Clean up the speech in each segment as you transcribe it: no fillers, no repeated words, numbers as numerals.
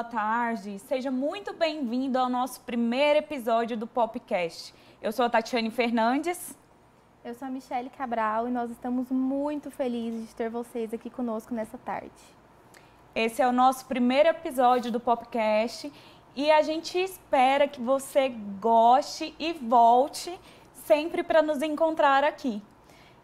boa tarde. Seja muito bem-vindo ao nosso primeiro episódio do Popcast. Eu sou a Tatiane Fernandes. Eu sou a Michele Cabral e nós estamos muito felizes de ter vocês aqui conosco nessa tarde. Esse é o nosso primeiro episódio do Popcast e a gente espera que você goste e volte sempre para nos encontrar aqui.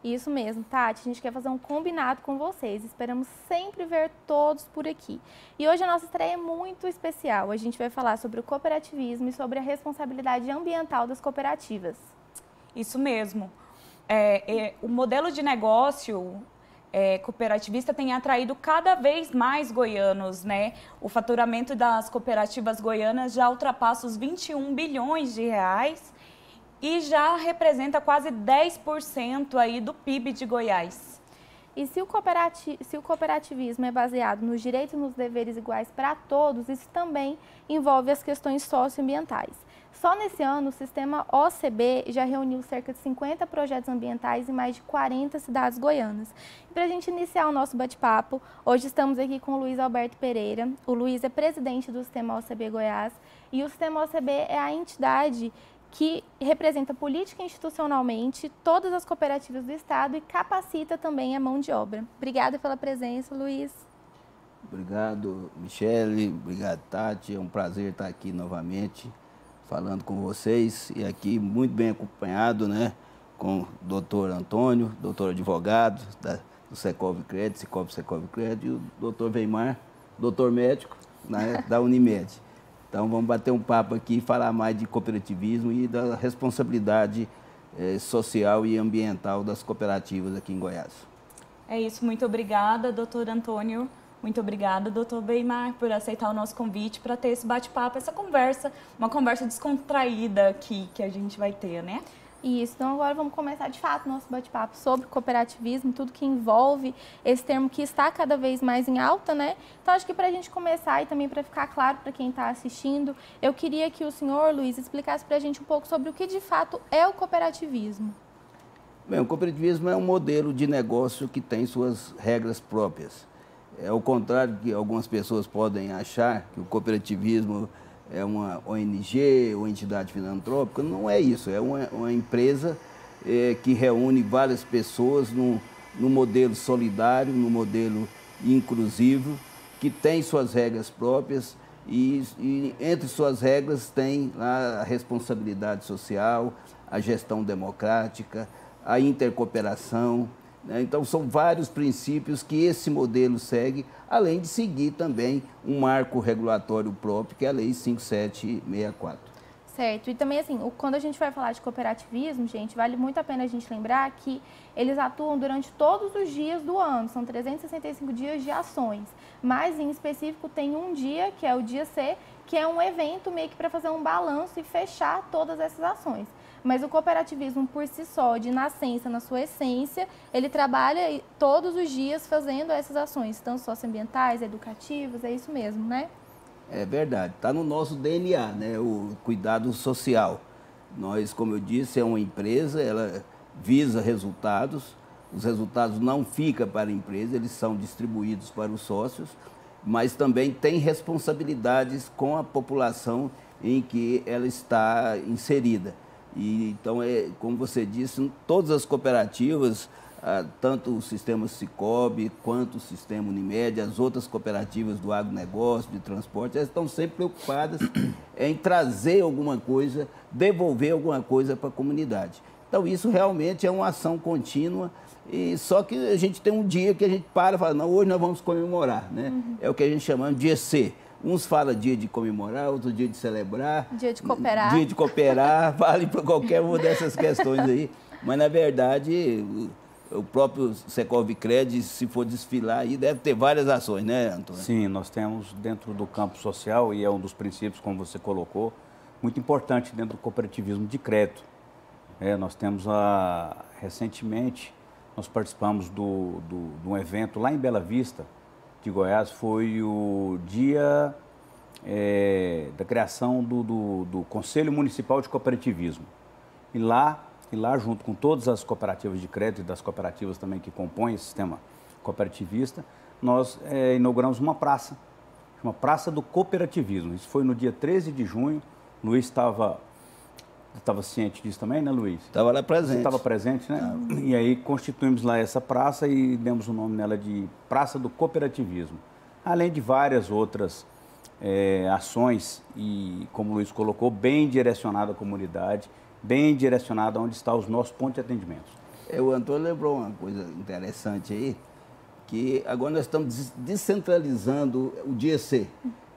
Isso mesmo, Tati, a gente quer fazer um combinado com vocês, esperamos sempre ver todos por aqui. E hoje a nossa estreia é muito especial, a gente vai falar sobre o cooperativismo e sobre a responsabilidade ambiental das cooperativas. Isso mesmo, o modelo de negócio cooperativista tem atraído cada vez mais goianos, né? O faturamento das cooperativas goianas já ultrapassa os 21 bilhões de reais, e já representa quase 10% aí do PIB de Goiás. E se o cooperativismo é baseado nos direitos e nos deveres iguais para todos, isso também envolve as questões socioambientais. Só nesse ano, o sistema OCB já reuniu cerca de 50 projetos ambientais em mais de 40 cidades goianas. E para a gente iniciar o nosso bate-papo, hoje estamos aqui com o Luiz Alberto Pereira. O Luiz é presidente do Sistema OCB Goiás e o Sistema OCB é a entidade que representa política institucionalmente todas as cooperativas do Estado e capacita também a mão de obra. Obrigada pela presença, Luiz. Obrigado, Michele. Obrigado, Tati. É um prazer estar aqui novamente falando com vocês e aqui muito bem acompanhado, né, com o doutor Antônio, doutor advogado do Secov Crédito, Secov Crédito, e o doutor Weimar, doutor médico, né, da Unimed. Então, vamos bater um papo aqui e falar mais de cooperativismo e da responsabilidade social e ambiental das cooperativas aqui em Goiás. É isso, muito obrigada, doutor Antônio. Muito obrigada, doutor Weimar, por aceitar o nosso convite para ter esse bate-papo, essa conversa, uma conversa descontraída aqui que a gente vai ter, né? Isso, então agora vamos começar de fato o nosso bate-papo sobre cooperativismo, tudo que envolve esse termo que está cada vez mais em alta, né? Então acho que para a gente começar e também para ficar claro para quem está assistindo, eu queria que o senhor, Luiz, explicasse para a gente um pouco sobre o que de fato é o cooperativismo. Bem, o cooperativismo é um modelo de negócio que tem suas regras próprias. É o contrário que algumas pessoas podem achar, que o cooperativismo é uma ONG ou entidade filantrópica. Não é isso, é uma empresa que reúne várias pessoas no modelo solidário, no modelo inclusivo, que tem suas regras próprias e entre suas regras tem a responsabilidade social, a gestão democrática, a intercooperação. Então, são vários princípios que esse modelo segue, além de seguir também um marco regulatório próprio, que é a Lei 5764. Certo. E também, assim, quando a gente vai falar de cooperativismo, gente, vale muito a pena a gente lembrar que eles atuam durante todos os dias do ano, são 365 dias de ações. Mas, em específico, tem um dia, que é o dia C, que é um evento meio que para fazer um balanço e fechar todas essas ações. Mas o cooperativismo por si só, de nascença, na sua essência, ele trabalha todos os dias fazendo essas ações, tanto socioambientais, educativas, é isso mesmo, né? É verdade, está no nosso DNA, né? O cuidado social. Nós, como eu disse, é uma empresa, ela visa resultados, os resultados não ficam para a empresa, eles são distribuídos para os sócios, mas também tem responsabilidades com a população em que ela está inserida. E, então, como você disse, todas as cooperativas, tanto o sistema Sicob quanto o sistema Unimed, as outras cooperativas do agronegócio, de transporte, elas estão sempre preocupadas em trazer alguma coisa, devolver alguma coisa para a comunidade. Então, isso realmente é uma ação contínua, e só que a gente tem um dia que a gente para e fala, não, hoje nós vamos comemorar, né? É o que a gente chama de dia C. Uns falam dia de comemorar, outros dia de celebrar. Dia de cooperar. Dia de cooperar, vale para qualquer uma dessas questões aí. Mas, na verdade, o próprio Secov Crédito, se for desfilar aí, deve ter várias ações, né, Antônio? Sim, nós temos dentro do campo social, e é um dos princípios, como você colocou, muito importante dentro do cooperativismo de crédito. Nós temos, recentemente, nós participamos de um evento lá em Bela Vista, de Goiás, foi o dia da criação do Conselho Municipal de Cooperativismo. E lá, junto com todas as cooperativas de crédito e das cooperativas também que compõem o sistema cooperativista, nós inauguramos uma praça chama Praça do Cooperativismo. Isso foi no dia 13 de junho. Luiz estava ciente disso também, né, Luiz? Estava lá presente. Você estava presente, né? E aí constituímos lá essa praça e demos o nome nela de Praça do Cooperativismo. Além de várias outras ações e, como o Luiz colocou, bem direcionada à comunidade, bem direcionada onde estão os nossos pontos de atendimento. O Antônio lembrou uma coisa interessante aí, que agora nós estamos descentralizando o dia C.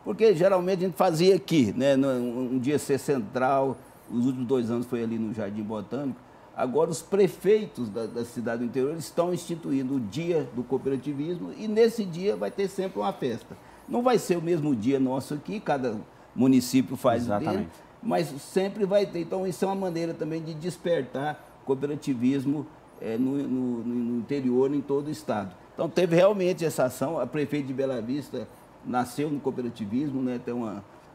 Porque geralmente a gente fazia aqui, né, um dia C central, os últimos 2 anos foi ali no Jardim Botânico. Agora os prefeitos da cidade do interior estão instituindo o dia do cooperativismo e nesse dia vai ter sempre uma festa. Não vai ser o mesmo dia nosso aqui, cada município faz o dele, mas sempre vai ter. Então isso é uma maneira também de despertar cooperativismo no interior, em todo o estado. Então teve realmente essa ação, a prefeita de Bela Vista nasceu no cooperativismo, né?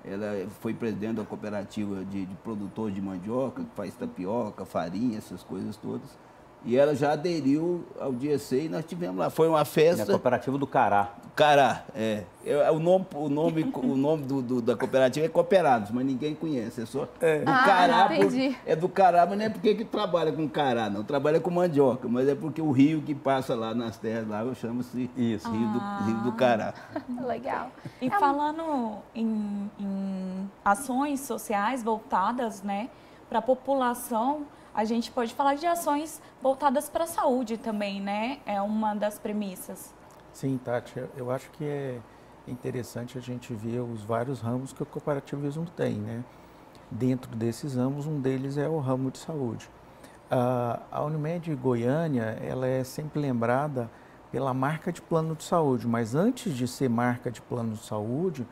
Ela foi presidente da cooperativa de produtores de mandioca, que faz tapioca, farinha, essas coisas todas. E ela já aderiu ao dia C e nós tivemos lá. Foi uma festa. É a cooperativa do Cará. Cará, o nome da cooperativa é Cooperados, mas ninguém conhece. É só do Cará. É do Cará, mas não é porque que trabalha com cará, não. Trabalha com mandioca, mas é porque o rio que passa lá nas terras lá chama-se Rio do Cará. Legal. E falando em ações sociais voltadas, né, para a população, a gente pode falar de ações voltadas para a saúde também, né? É uma das premissas. Sim, Tati, eu acho que é interessante a gente ver os vários ramos que o cooperativismo tem, né? Dentro desses ramos, um deles é o ramo de saúde. A Unimed Goiânia, ela é sempre lembrada pela marca de plano de saúde, mas antes de ser marca de plano de saúde,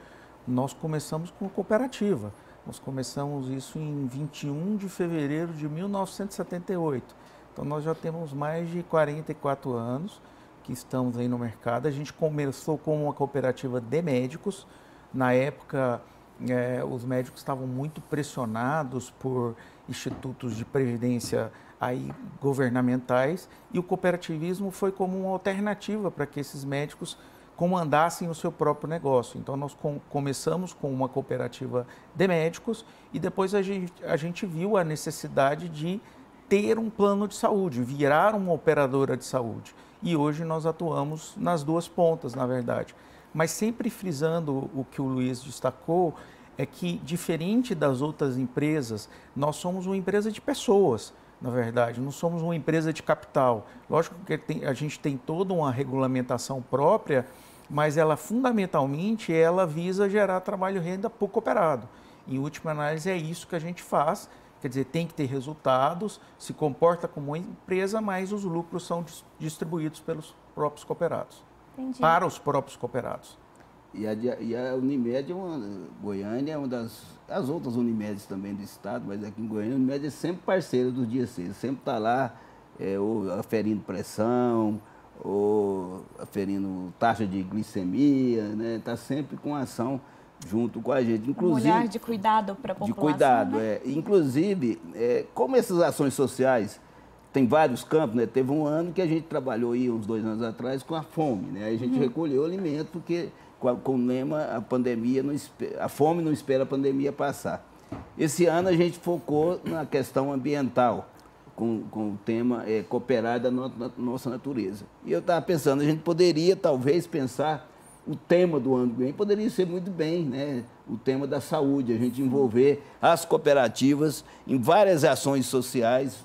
nós começamos com a cooperativa. Nós começamos isso em 21 de fevereiro de 1978. Então, nós já temos mais de 44 anos que estamos aí no mercado. A gente começou como uma cooperativa de médicos. Na época, os médicos estavam muito pressionados por institutos de previdência aí governamentais e o cooperativismo foi como uma alternativa para que esses médicos comandassem o seu próprio negócio. Então, nós começamos com uma cooperativa de médicos e depois a gente viu a necessidade de ter um plano de saúde, virar uma operadora de saúde. E hoje nós atuamos nas duas pontas, na verdade. Mas sempre frisando o que o Luiz destacou, é que, diferente das outras empresas, nós somos uma empresa de pessoas. Na verdade, não somos uma empresa de capital. Lógico que a gente tem toda uma regulamentação própria, mas ela fundamentalmente visa gerar trabalho e renda para o cooperado. Em última análise, é isso que a gente faz, quer dizer, tem que ter resultados, se comporta como uma empresa, mas os lucros são distribuídos pelos próprios cooperados. Entendi. Para os próprios cooperados. E a Unimed, Goiânia é uma as outras Unimedes também do estado, mas aqui em Goiânia a Unimed é sempre parceira do dia 6, sempre está lá ou aferindo pressão, ou aferindo taxa de glicemia, né? Está sempre com ação junto com a gente. Inclusive, um olhar de cuidado para a população. De cuidado, né? Inclusive, como essas ações sociais tem vários campos, né? Teve um ano que a gente trabalhou aí, uns 2 anos atrás, com a fome, né? A gente recolheu alimento porque com o lema a pandemia a fome não espera a pandemia passar. Esse ano a gente focou na questão ambiental, com o tema cooperar da nossa natureza. E eu estava pensando, a gente poderia talvez pensar o tema do ano que vem, poderia ser muito bem, né? O tema da saúde, a gente envolver as cooperativas em várias ações sociais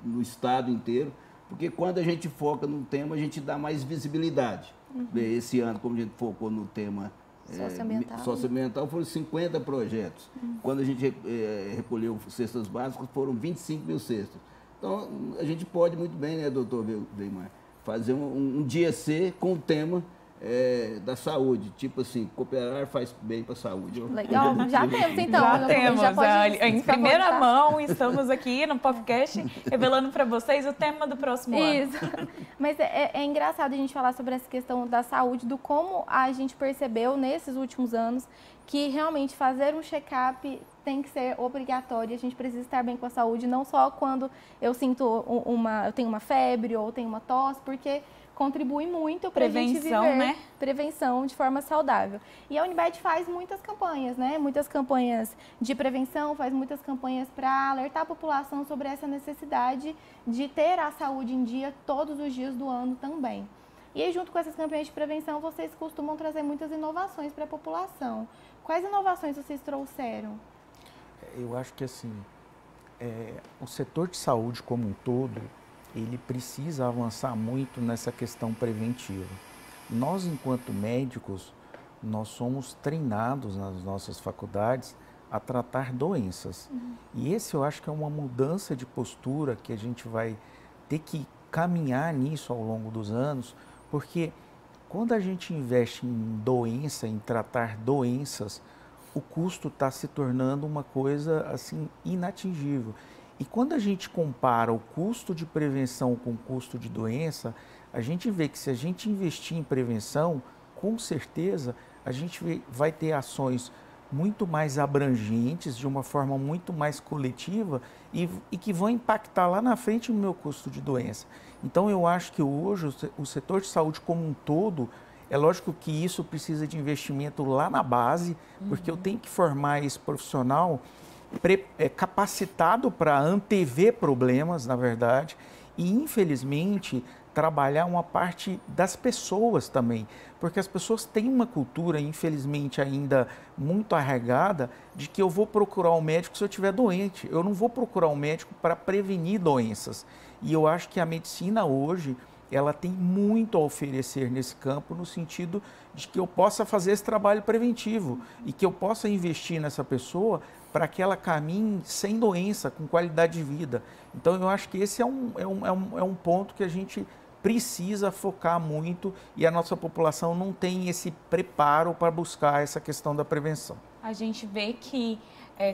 no estado inteiro, porque quando a gente foca no tema, a gente dá mais visibilidade. Esse ano, como a gente focou no tema socioambiental, foram 50 projetos. Quando a gente recolheu cestas básicas, foram 25 mil cestas. Então, a gente pode muito bem, né, doutor Weimar, fazer um dia C com o tema da saúde, tipo assim, cooperar faz bem para a saúde. Legal, já temos então. Já temos, já pode em primeira mão, estamos aqui no podcast revelando para vocês o tema do próximo ano. Isso, mas é engraçado a gente falar sobre essa questão da saúde, do como a gente percebeu nesses últimos anos que realmente fazer um check-up tem que ser obrigatório, a gente precisa estar bem com a saúde, não só quando eu sinto eu tenho uma febre ou tenho uma tosse, porque contribui muito para a gente viver né? Prevenção de forma saudável. E a Unimed faz muitas campanhas, né? Muitas campanhas de prevenção, faz muitas campanhas para alertar a população sobre essa necessidade de ter a saúde em dia todos os dias do ano também. E aí, junto com essas campanhas de prevenção, vocês costumam trazer muitas inovações para a população. Quais inovações vocês trouxeram? Eu acho que assim, o setor de saúde como um todo, ele precisa avançar muito nessa questão preventiva. Nós, enquanto médicos, nós somos treinados nas nossas faculdades a tratar doenças. E esse eu acho que é uma mudança de postura que a gente vai ter que caminhar nisso ao longo dos anos, porque quando a gente investe em doença, em tratar doenças, o custo está se tornando uma coisa assim inatingível. E quando a gente compara o custo de prevenção com o custo de doença, a gente vê que se a gente investir em prevenção, com certeza a gente vai ter ações muito mais abrangentes, de uma forma muito mais coletiva e que vão impactar lá na frente no meu custo de doença. Então eu acho que hoje o setor de saúde como um todo, é lógico que isso precisa de investimento lá na base, porque eu tenho que formar esse profissional capacitado para antever problemas, na verdade, e infelizmente trabalhar uma parte das pessoas também, porque as pessoas têm uma cultura, infelizmente ainda muito arraigada, de que eu vou procurar um médico se eu estiver doente, eu não vou procurar um médico para prevenir doenças. E eu acho que a medicina hoje, ela tem muito a oferecer nesse campo, no sentido de que eu possa fazer esse trabalho preventivo e que eu possa investir nessa pessoa para que ela caminhe sem doença, com qualidade de vida. Então, eu acho que esse é um ponto que a gente precisa focar muito e a nossa população não tem esse preparo para buscar essa questão da prevenção. A gente vê que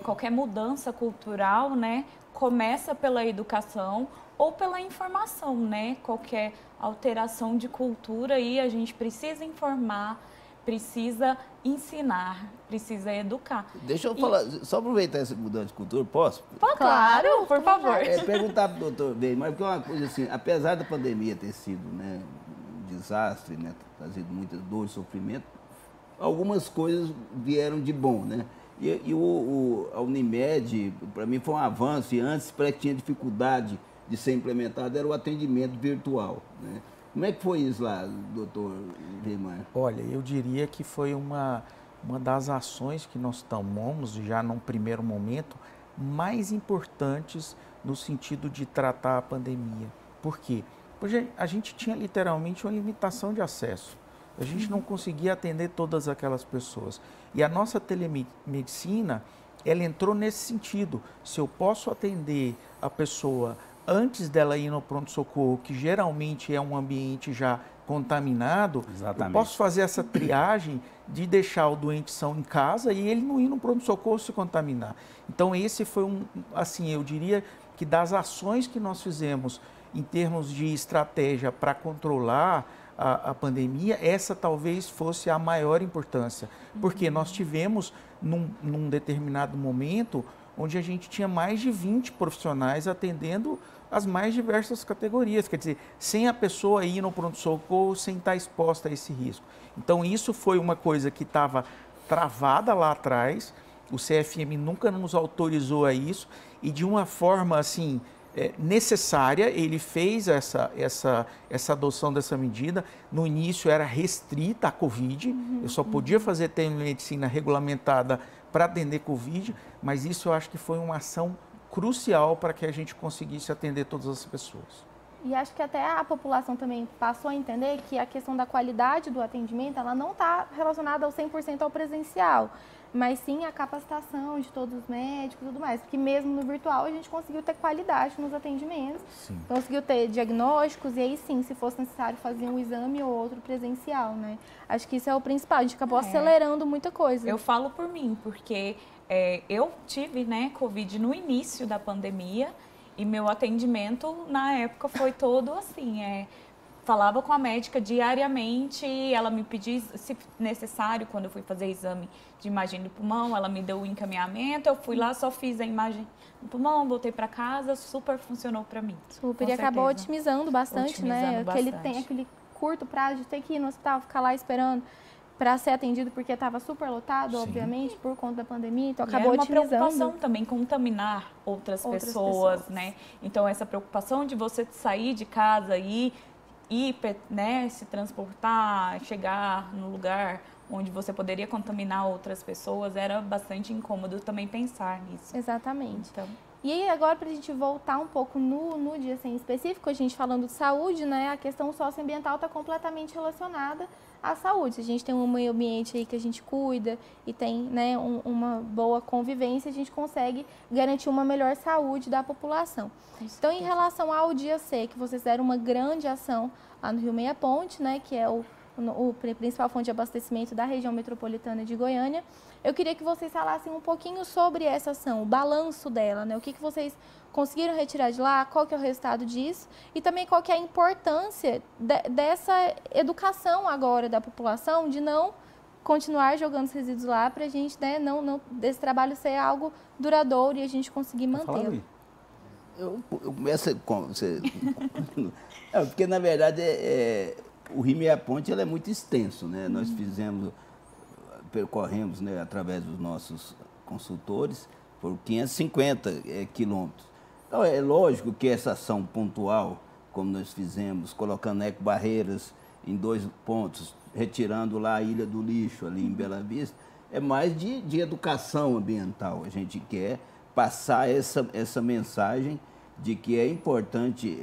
qualquer mudança cultural, né, começa pela educação ou pela informação, né? Qualquer alteração de cultura aí a gente precisa informar, precisa ensinar, precisa educar. Deixa eu falar, só aproveitar essa mudança de cultura, posso? Claro, por favor. Perguntar para o doutor Weimar, porque é uma coisa assim, apesar da pandemia ter sido, né, um desastre, né, trazido muita dor e sofrimento, algumas coisas vieram de bom, né? E a Unimed, para mim, foi um avanço, e antes, para que tinha dificuldade de ser implementado, era o atendimento virtual, né? Como é que foi isso lá, doutor Weimar? Olha, eu diria que foi uma das ações que nós tomamos, já num primeiro momento, mais importantes no sentido de tratar a pandemia. Por quê? Porque a gente tinha literalmente uma limitação de acesso. A gente não conseguia atender todas aquelas pessoas. E a nossa telemedicina, ela entrou nesse sentido. Se eu posso atender a pessoa antes dela ir no pronto-socorro, que geralmente é um ambiente já contaminado, exatamente, eu posso fazer essa triagem de deixar o doente são em casa e ele não ir no pronto-socorro se contaminar. Então esse foi assim, eu diria que das ações que nós fizemos em termos de estratégia para controlar a pandemia, essa talvez fosse a maior importância, porque nós tivemos num determinado momento onde a gente tinha mais de 20 profissionais atendendo as mais diversas categorias, quer dizer, sem a pessoa ir no pronto-socorro, sem estar exposta a esse risco. Então, isso foi uma coisa que estava travada lá atrás, o CFM nunca nos autorizou a isso, e de uma forma, assim, necessária, ele fez essa adoção dessa medida. No início era restrita à Covid, eu só podia fazer telemedicina regulamentada para atender Covid, mas isso eu acho que foi uma ação crucial para que a gente conseguisse atender todas as pessoas. E acho que até a população também passou a entender que a questão da qualidade do atendimento, ela não está relacionada ao 100% ao presencial, mas sim a capacitação de todos os médicos e tudo mais, porque mesmo no virtual a gente conseguiu ter qualidade nos atendimentos, sim, conseguiu ter diagnósticos e aí sim, se fosse necessário fazer um exame ou outro presencial, né? Acho que isso é o principal, a gente acabou acelerando muita coisa. Eu falo por mim, porque eu tive, né, Covid no início da pandemia e meu atendimento na época foi todo assim, falava com a médica diariamente, ela me pedia, se necessário, quando eu fui fazer exame de imagem do pulmão, ela me deu o encaminhamento, eu fui lá, só fiz a imagem do pulmão, voltei para casa, super funcionou para mim. Super, e acabou otimizando bastante, né? Que ele tem aquele curto prazo de ter que ir no hospital, ficar lá esperando para ser atendido porque estava super lotado, Sim. obviamente, por conta da pandemia, então E acabou era uma otimizando. preocupação também contaminar outras pessoas, né? Então, essa preocupação de você sair de casa e ir, né, se transportar, chegar no lugar onde você poderia contaminar outras pessoas, era bastante incômodo também pensar nisso. Exatamente. Então, E aí, agora, para a gente voltar um pouco no dia sem específico, a gente falando de saúde, né, a questão socioambiental está completamente relacionada à saúde. Se a gente tem um meio ambiente aí que a gente cuida e tem, né, uma boa convivência, a gente consegue garantir uma melhor saúde da população. Então, em relação ao dia C, que vocês fizeram uma grande ação lá no Rio Meia Ponte, né, que é a principal fonte de abastecimento da região metropolitana de Goiânia, eu queria que vocês falassem um pouquinho sobre essa ação, o balanço dela, né? O que vocês conseguiram retirar de lá, qual que é o resultado disso e também qual que é a importância dessa educação agora da população de não continuar jogando os resíduos lá para a gente, né, não desse trabalho ser algo duradouro e a gente conseguir mantê-lo. Eu começo com você. Porque, na verdade, o Rio Meia Ponte ele é muito extenso, né? Nós percorremos, né, através dos nossos consultores, por 550 quilômetros. Então, é lógico que essa ação pontual, como nós fizemos, colocando ecobarreiras em 2 pontos, retirando lá a Ilha do Lixo, ali em Bela Vista, é mais de educação ambiental. A gente quer passar essa mensagem de que é importante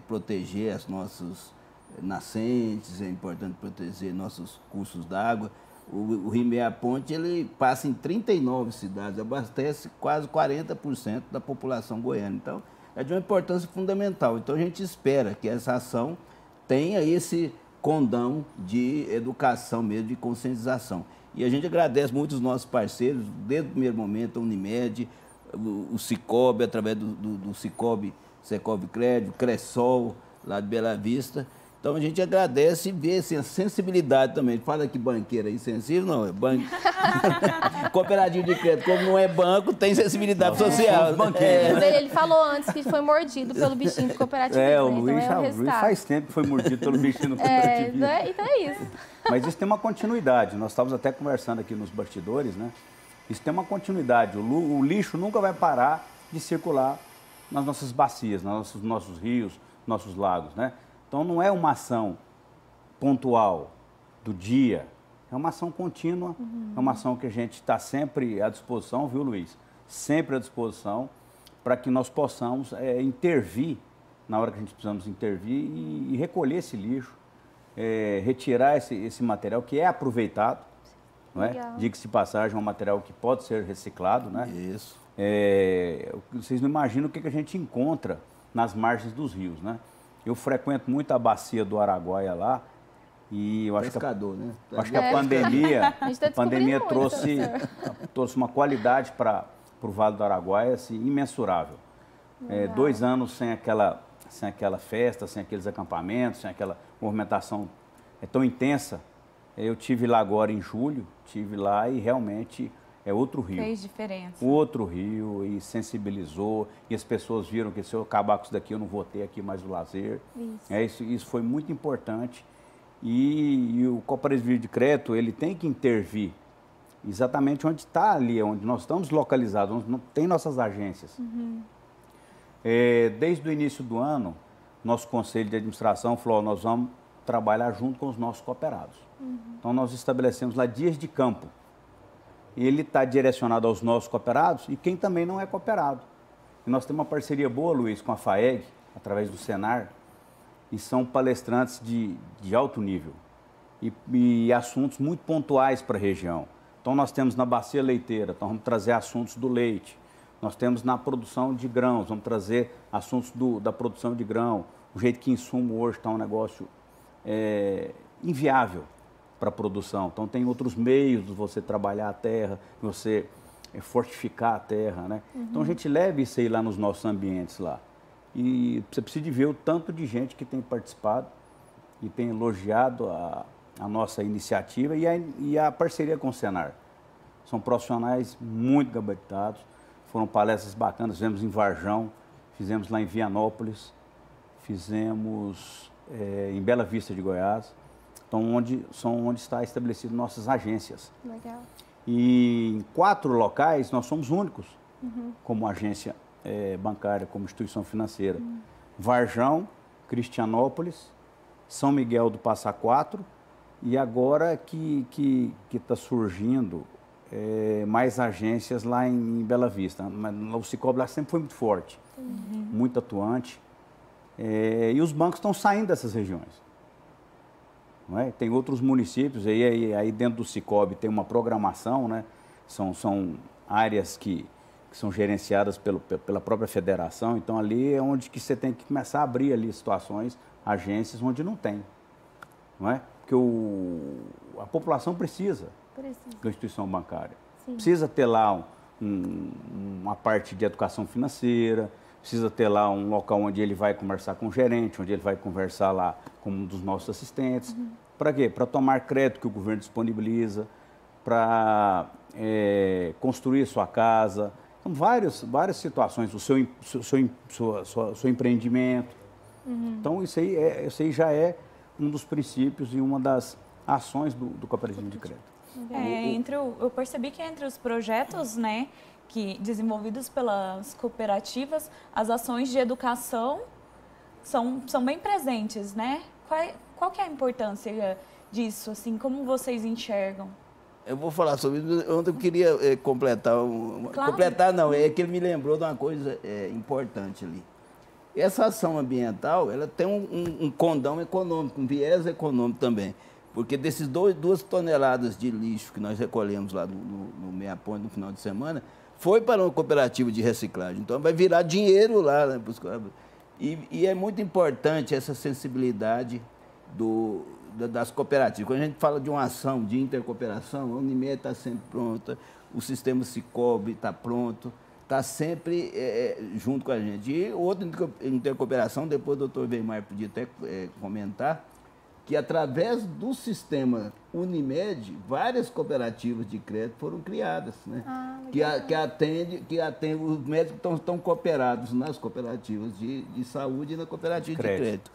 proteger as nossas nascentes, é importante proteger nossos cursos d'água. O Rio Meia Ponte ele passa em 39 cidades, abastece quase 40% da população goiana. Então, é de uma importância fundamental. Então, a gente espera que essa ação tenha esse condão de educação mesmo, de conscientização. E a gente agradece muito os nossos parceiros, desde o primeiro momento, a Unimed, o Cicobi, através do Cicobi Crédito, Cressol, lá de Bela Vista. Então, a gente agradece e vê assim, a sensibilidade também. Fala que banqueiro é insensível, não, é banco. Cooperativo de crédito, como não é banco, tem sensibilidade social. Ele falou antes que foi mordido pelo bichinho do cooperativismo. O Luiz faz tempo que foi mordido pelo bichinho do cooperativismo. Então é isso. Mas isso tem uma continuidade. Nós estávamos até conversando aqui nos bastidores, né? Isso tem uma continuidade. O lixo nunca vai parar de circular nas nossas bacias, nos nossos rios, nossos lagos, né? Então, não é uma ação pontual do dia, é uma ação contínua, é uma ação que a gente está sempre à disposição, viu, Luiz? Sempre à disposição para que nós possamos intervir na hora que a gente precisamos intervir e recolher esse lixo, retirar esse material que é aproveitado, não é? Diga-se de passagem, é um material que pode ser reciclado, né? Isso. Vocês não imaginam o que a gente encontra nas margens dos rios, né? Eu frequento muito a bacia do Araguaia lá e eu acho pescador, né? Acho que a pandemia trouxe uma qualidade para o Vale do Araguaia assim, imensurável. 2 anos sem aquela festa, sem aqueles acampamentos, sem aquela movimentação tão intensa. Eu tive lá agora em julho, tive lá e realmente é outro rio. Fez diferença. Outro rio e sensibilizou. E as pessoas viram que se eu acabar com isso daqui, eu não vou ter aqui mais o lazer. Isso foi muito importante. E o cooperativismo de crédito, ele tem que intervir exatamente onde está ali, onde nós estamos localizados, onde não tem nossas agências. Desde o início do ano, nosso conselho de administração falou, nós vamos trabalhar junto com os nossos cooperados. Então, nós estabelecemos lá dias de campo. Ele está direcionado aos nossos cooperados e quem também não é cooperado. E nós temos uma parceria boa, Luiz, com a FAEG, através do Senar, e são palestrantes de alto nível e assuntos muito pontuais para a região. Então, nós temos na bacia leiteira, então vamos trazer assuntos do leite. Nós temos na produção de grãos, vamos trazer assuntos da produção de grão. O jeito que insumo hoje está um negócio inviável para a produção. Então, tem outros meios de você trabalhar a terra, de você fortificar a terra, né? Então, a gente leva isso aí lá nos nossos ambientes lá. E você precisa de ver o tanto de gente que tem participado e tem elogiado a nossa iniciativa e a parceria com o Senar. São profissionais muito gabaritados, foram palestras bacanas, fizemos em Varjão, fizemos lá em Vianópolis, fizemos em Bela Vista de Goiás, então, onde está estabelecido nossas agências. Legal. E em 4 locais nós somos únicos, como agência bancária, como instituição financeira. Varjão, Cristianópolis, São Miguel do Passa Quatro, e agora que está surgindo mais agências lá em Bela Vista. Mas o Cicobi lá sempre foi muito forte, muito atuante. E os bancos estão saindo dessas regiões. Não é? Tem outros municípios, aí dentro do Cicobi tem uma programação, né? São áreas que são gerenciadas pela própria federação, então ali é onde que você tem que começar a abrir ali situações, agências onde não tem. Não é? Porque a população precisa da instituição bancária. Sim. Precisa ter lá uma parte de educação financeira, precisa ter lá um local onde ele vai conversar com o gerente, onde ele vai conversar lá com um dos nossos assistentes. Para quê? Para tomar crédito que o governo disponibiliza, para construir sua casa. Então, várias situações, o seu empreendimento. Então, isso aí já é um dos princípios e uma das ações do cooperativismo de crédito. Eu percebi que entre os projetos, né, desenvolvidos pelas cooperativas, as ações de educação são bem presentes, né? Qual que é a importância disso, assim, como vocês enxergam? Eu vou falar sobre isso. Ontem eu queria completar. Claro. Completar não, é que ele me lembrou de uma coisa importante ali. Essa ação ambiental, ela tem um condão econômico, um viés econômico também. Porque desses 2 toneladas de lixo que nós recolhemos lá no Meia Ponte no final de semana, foi para uma cooperativa de reciclagem. Então vai virar dinheiro lá, né, e é muito importante essa sensibilidade das cooperativas. Quando a gente fala de uma ação de intercooperação, a Unimed está sempre pronta, o sistema Cicobi está pronto, está sempre junto com a gente. E outra intercooperação, depois o doutor Weimar podia até comentar, que através do sistema Unimed, várias cooperativas de crédito foram criadas, né? Que atende os médicos que estão cooperados nas cooperativas de saúde e na cooperativa de crédito.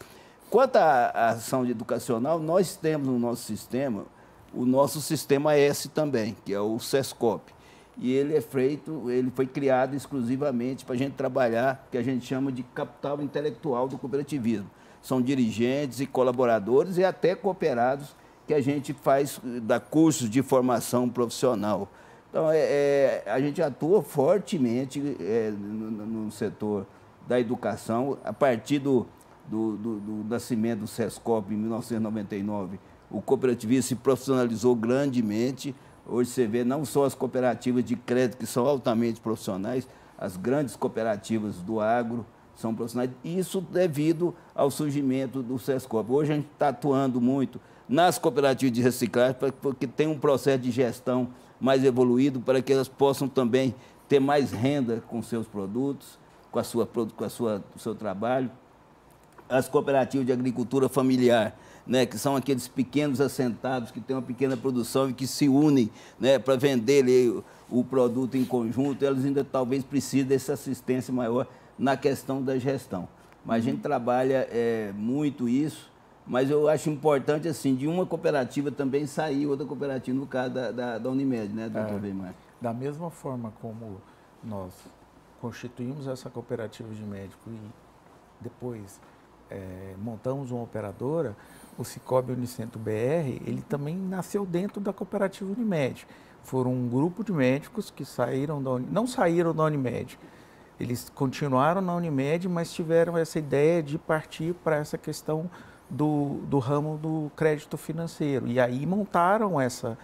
Quanto à ação educacional, nós temos no nosso sistema, o nosso sistema S também, que é o SESCOP. E ele foi criado exclusivamente para a gente trabalhar, que a gente chama de capital intelectual do cooperativismo. São dirigentes e colaboradores e até cooperados que a gente dá cursos de formação profissional. Então, a gente atua fortemente no setor da educação. A partir do nascimento do SESCOP, em 1999, o cooperativismo se profissionalizou grandemente. Hoje você vê não só as cooperativas de crédito, que são altamente profissionais, as grandes cooperativas do agro são profissionais, isso devido ao surgimento do SESCOP. Hoje a gente está atuando muito nas cooperativas de reciclagem, porque tem um processo de gestão mais evoluído, para que elas possam também ter mais renda com seus produtos, com o seu trabalho. As cooperativas de agricultura familiar, né, que são aqueles pequenos assentados que têm uma pequena produção e que se unem, né, para vender o produto em conjunto, elas ainda talvez precisem dessa assistência maior na questão da gestão. Mas a gente trabalha muito isso, mas eu acho importante, assim, de uma cooperativa também sair outra cooperativa, no caso da Unimed, né, doutor Weimar? Da mesma forma como nós constituímos essa cooperativa de médico e depois montamos uma operadora, o Cicobi Unicentro BR, ele também nasceu dentro da cooperativa Unimed. Foram um grupo de médicos que não saíram da Unimed. Eles continuaram na Unimed, mas tiveram essa ideia de partir para essa questão do ramo do crédito financeiro. E aí montaram essa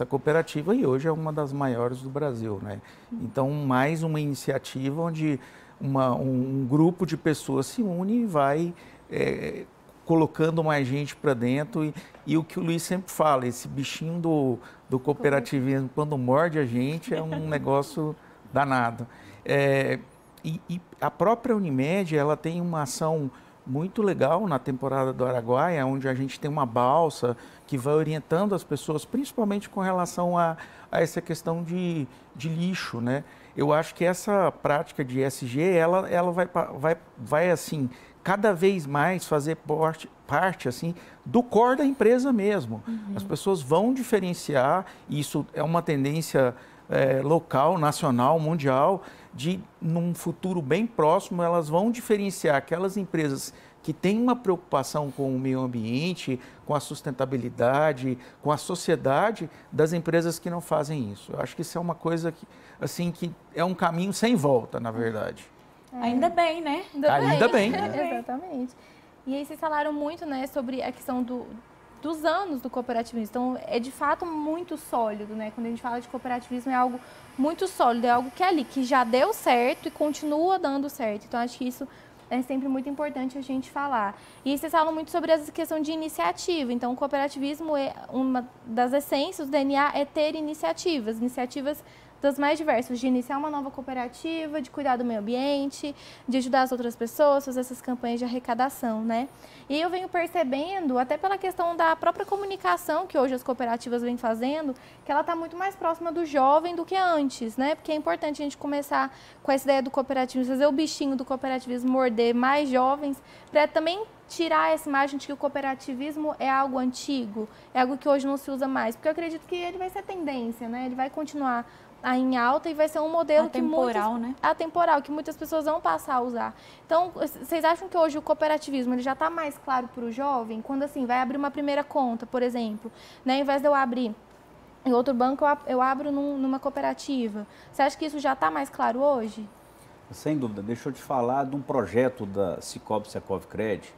cooperativa e hoje é uma das maiores do Brasil, né? Então, mais uma iniciativa onde um grupo de pessoas se une e vai colocando mais gente para dentro. E o que o Luiz sempre fala, esse bichinho do cooperativismo, quando morde a gente, é um negócio danado. E a própria Unimed, ela tem uma ação muito legal na temporada do Araguaia, onde a gente tem uma balsa que vai orientando as pessoas, principalmente com relação a essa questão de lixo, né? Eu acho que essa prática de ESG, ela vai assim, cada vez mais fazer parte assim, do core da empresa mesmo. As pessoas vão diferenciar, e isso é uma tendência local, nacional, mundial, de num futuro bem próximo, elas vão diferenciar aquelas empresas que têm uma preocupação com o meio ambiente, com a sustentabilidade, com a sociedade, das empresas que não fazem isso. Eu acho que isso é uma coisa que, assim, que é um caminho sem volta, na verdade. Ainda bem, né? Ainda bem. Exatamente. E aí vocês falaram muito, né, sobre a questão dos anos do cooperativismo. Então, é de fato muito sólido, né? Quando a gente fala de cooperativismo, é algo muito sólido, é algo que é ali, que já deu certo e continua dando certo. Então, acho que isso é sempre muito importante a gente falar. E vocês falam muito sobre essa questão de iniciativa. Então, o cooperativismo, uma das essências do DNA é ter iniciativas das mais diversas, de iniciar uma nova cooperativa, de cuidar do meio ambiente, de ajudar as outras pessoas, fazer essas campanhas de arrecadação, né? E eu venho percebendo, até pela questão da própria comunicação que hoje as cooperativas vêm fazendo, que ela está muito mais próxima do jovem do que antes, né? Porque é importante a gente começar com essa ideia do cooperativismo, fazer o bichinho do cooperativismo morder mais jovens, para também tirar essa imagem de que o cooperativismo é algo antigo, é algo que hoje não se usa mais. Porque eu acredito que ele vai ser tendência, né? Ele vai continuar em alta e vai ser um modelo atemporal, que muitas pessoas vão passar a usar. Então, vocês acham que hoje o cooperativismo ele já está mais claro para o jovem? Quando, assim, vai abrir uma primeira conta, por exemplo, né? Ao invés de eu abrir em outro banco, eu abro numa cooperativa. Você acha que isso já está mais claro hoje? Sem dúvida. Deixa eu te falar de um projeto da Cicobi Secov Cred.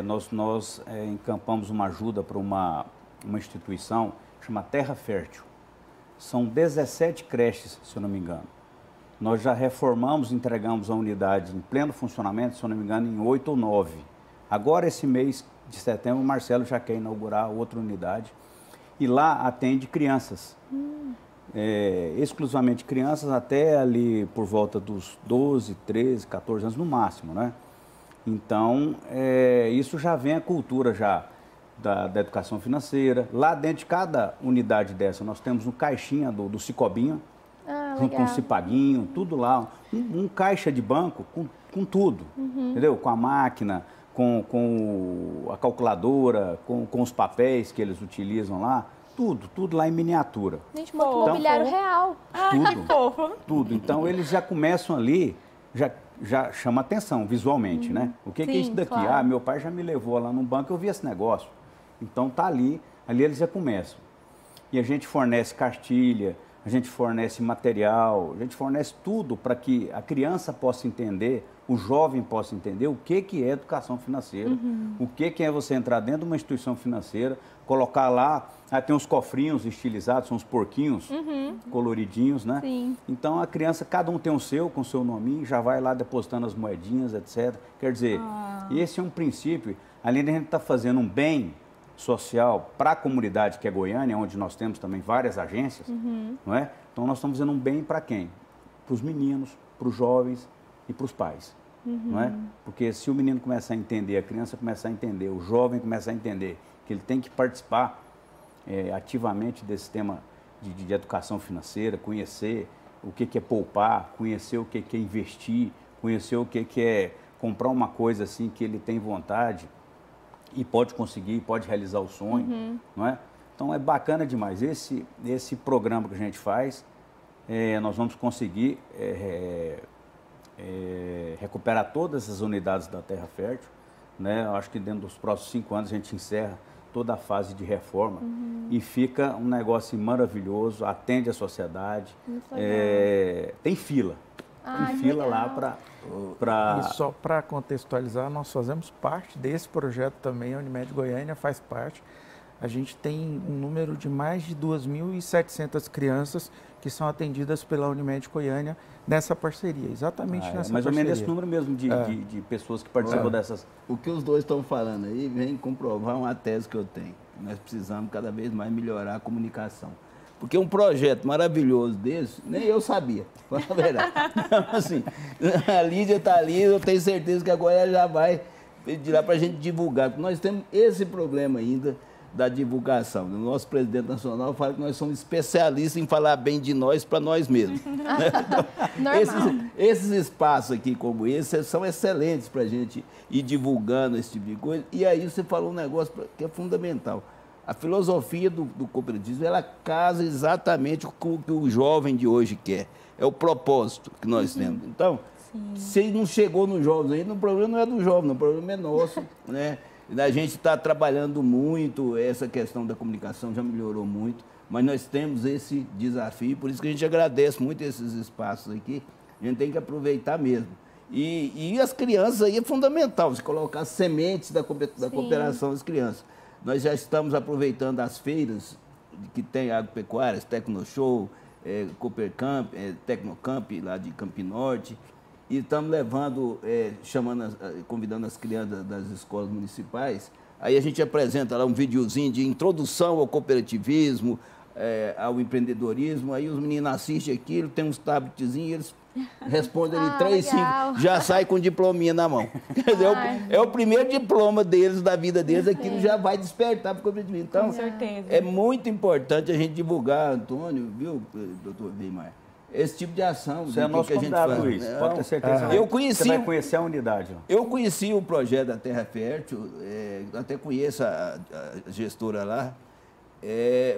Nós encampamos uma ajuda para uma instituição chamada Terra Fértil. São 17 creches, se eu não me engano. Nós já reformamos, entregamos a unidade em pleno funcionamento, se eu não me engano, em 8 ou 9. Agora, esse mês de setembro, o Marcelo já quer inaugurar outra unidade. E lá atende crianças. Exclusivamente crianças até ali por volta dos 12, 13, 14 anos no máximo, né? Então, isso já vem a cultura já da educação financeira. Lá dentro de cada unidade dessa, nós temos um caixinha do Cicobinho, junto com o Cipaguinho, tudo lá. Um caixa de banco com tudo, entendeu? Com a máquina, com a calculadora, com os papéis que eles utilizam lá. Tudo lá em miniatura. Gente, mobiliário real. Tudo. Então, eles já começam ali, já chama atenção visualmente, né? O que é isso daqui? Claro. Meu pai já me levou lá no banco, eu vi esse negócio. Então, tá ali eles já começam. E a gente fornece cartilha, a gente fornece material, a gente fornece tudo para que a criança possa entender, o jovem possa entender o que é educação financeira, o que é você entrar dentro de uma instituição financeira, colocar lá, tem uns cofrinhos estilizados, são uns porquinhos coloridinhos, né? Sim. Então a criança, cada um tem o seu, com o seu nominho, já vai lá depositando as moedinhas, etc. Quer dizer, esse é um princípio, além de a gente estar fazendo um bem social para a comunidade que é Goiânia, onde nós temos também várias agências, não é? Então nós estamos fazendo um bem para quem? Para os meninos, para os jovens e para os pais, não é? Porque se o menino começar a entender, a criança começar a entender, o jovem começar a entender que ele tem que participar ativamente desse tema de educação financeira, conhecer o que é poupar, conhecer o que é investir, conhecer o que é comprar uma coisa assim que ele tem vontade e pode conseguir, pode realizar o sonho, não é? Então é bacana demais. Esse programa que a gente faz, nós vamos conseguir recuperar todas as unidades da Terra Fértil, né? Eu acho que dentro dos próximos 5 anos a gente encerra toda a fase de reforma e fica um negócio maravilhoso, atende a sociedade, tem fila. Tem fila lá para... E só para contextualizar, nós fazemos parte desse projeto também, a Unimed Goiânia faz parte. A gente tem um número de mais de 2.700 crianças que são atendidas pela Unimed Goiânia nessa parceria, exatamente nessa parceria. Mais ou menos esse número mesmo de pessoas que participam dessas... O que os dois estão falando aí vem comprovar uma tese que eu tenho. Nós precisamos cada vez mais melhorar a comunicação. Porque um projeto maravilhoso desse, nem eu sabia, fala a verdade. Então, assim, a Lídia está ali, eu tenho certeza que agora ela já vai pedir lá para a gente divulgar. Porque nós temos esse problema ainda da divulgação. O nosso presidente nacional fala que nós somos especialistas em falar bem de nós para nós mesmos. Esses espaços aqui como esse são excelentes para a gente ir divulgando esse tipo de coisa. E aí você falou um negócio que é fundamental. A filosofia do cooperativismo, ela casa exatamente com o que o jovem de hoje quer. É o propósito que nós temos. Então, se não chegou nos jovens ainda, o problema não é do jovem, o problema é nosso, né? A gente está trabalhando muito, essa questão da comunicação já melhorou muito, mas nós temos esse desafio, por isso que a gente agradece muito esses espaços aqui, a gente tem que aproveitar mesmo. E as crianças aí é fundamental, você colocar sementes da cooperação das crianças. Nós já estamos aproveitando as feiras que tem agropecuárias, Tecnoshow, Coopercamp, Tecnocamp lá de Campo Norte, e estamos levando, convidando as crianças das escolas municipais. Aí a gente apresenta lá um videozinho de introdução ao cooperativismo, ao empreendedorismo. Aí os meninos assistem aquilo, tem uns tabletzinhos, eles respondem ali 3, 5, já sai com diplominha na mão. Quer dizer, é o primeiro diploma deles, da vida deles, aquilo já vai despertar para o cooperativismo. Então, com certeza. É muito importante a gente divulgar, Antônio, viu, doutor Weimar? Esse tipo de ação. Você é nosso convidado, Luiz. Pode ter certeza. Você vai conhecer a unidade. Eu conheci o projeto da Terra Fértil, até conheço a gestora lá,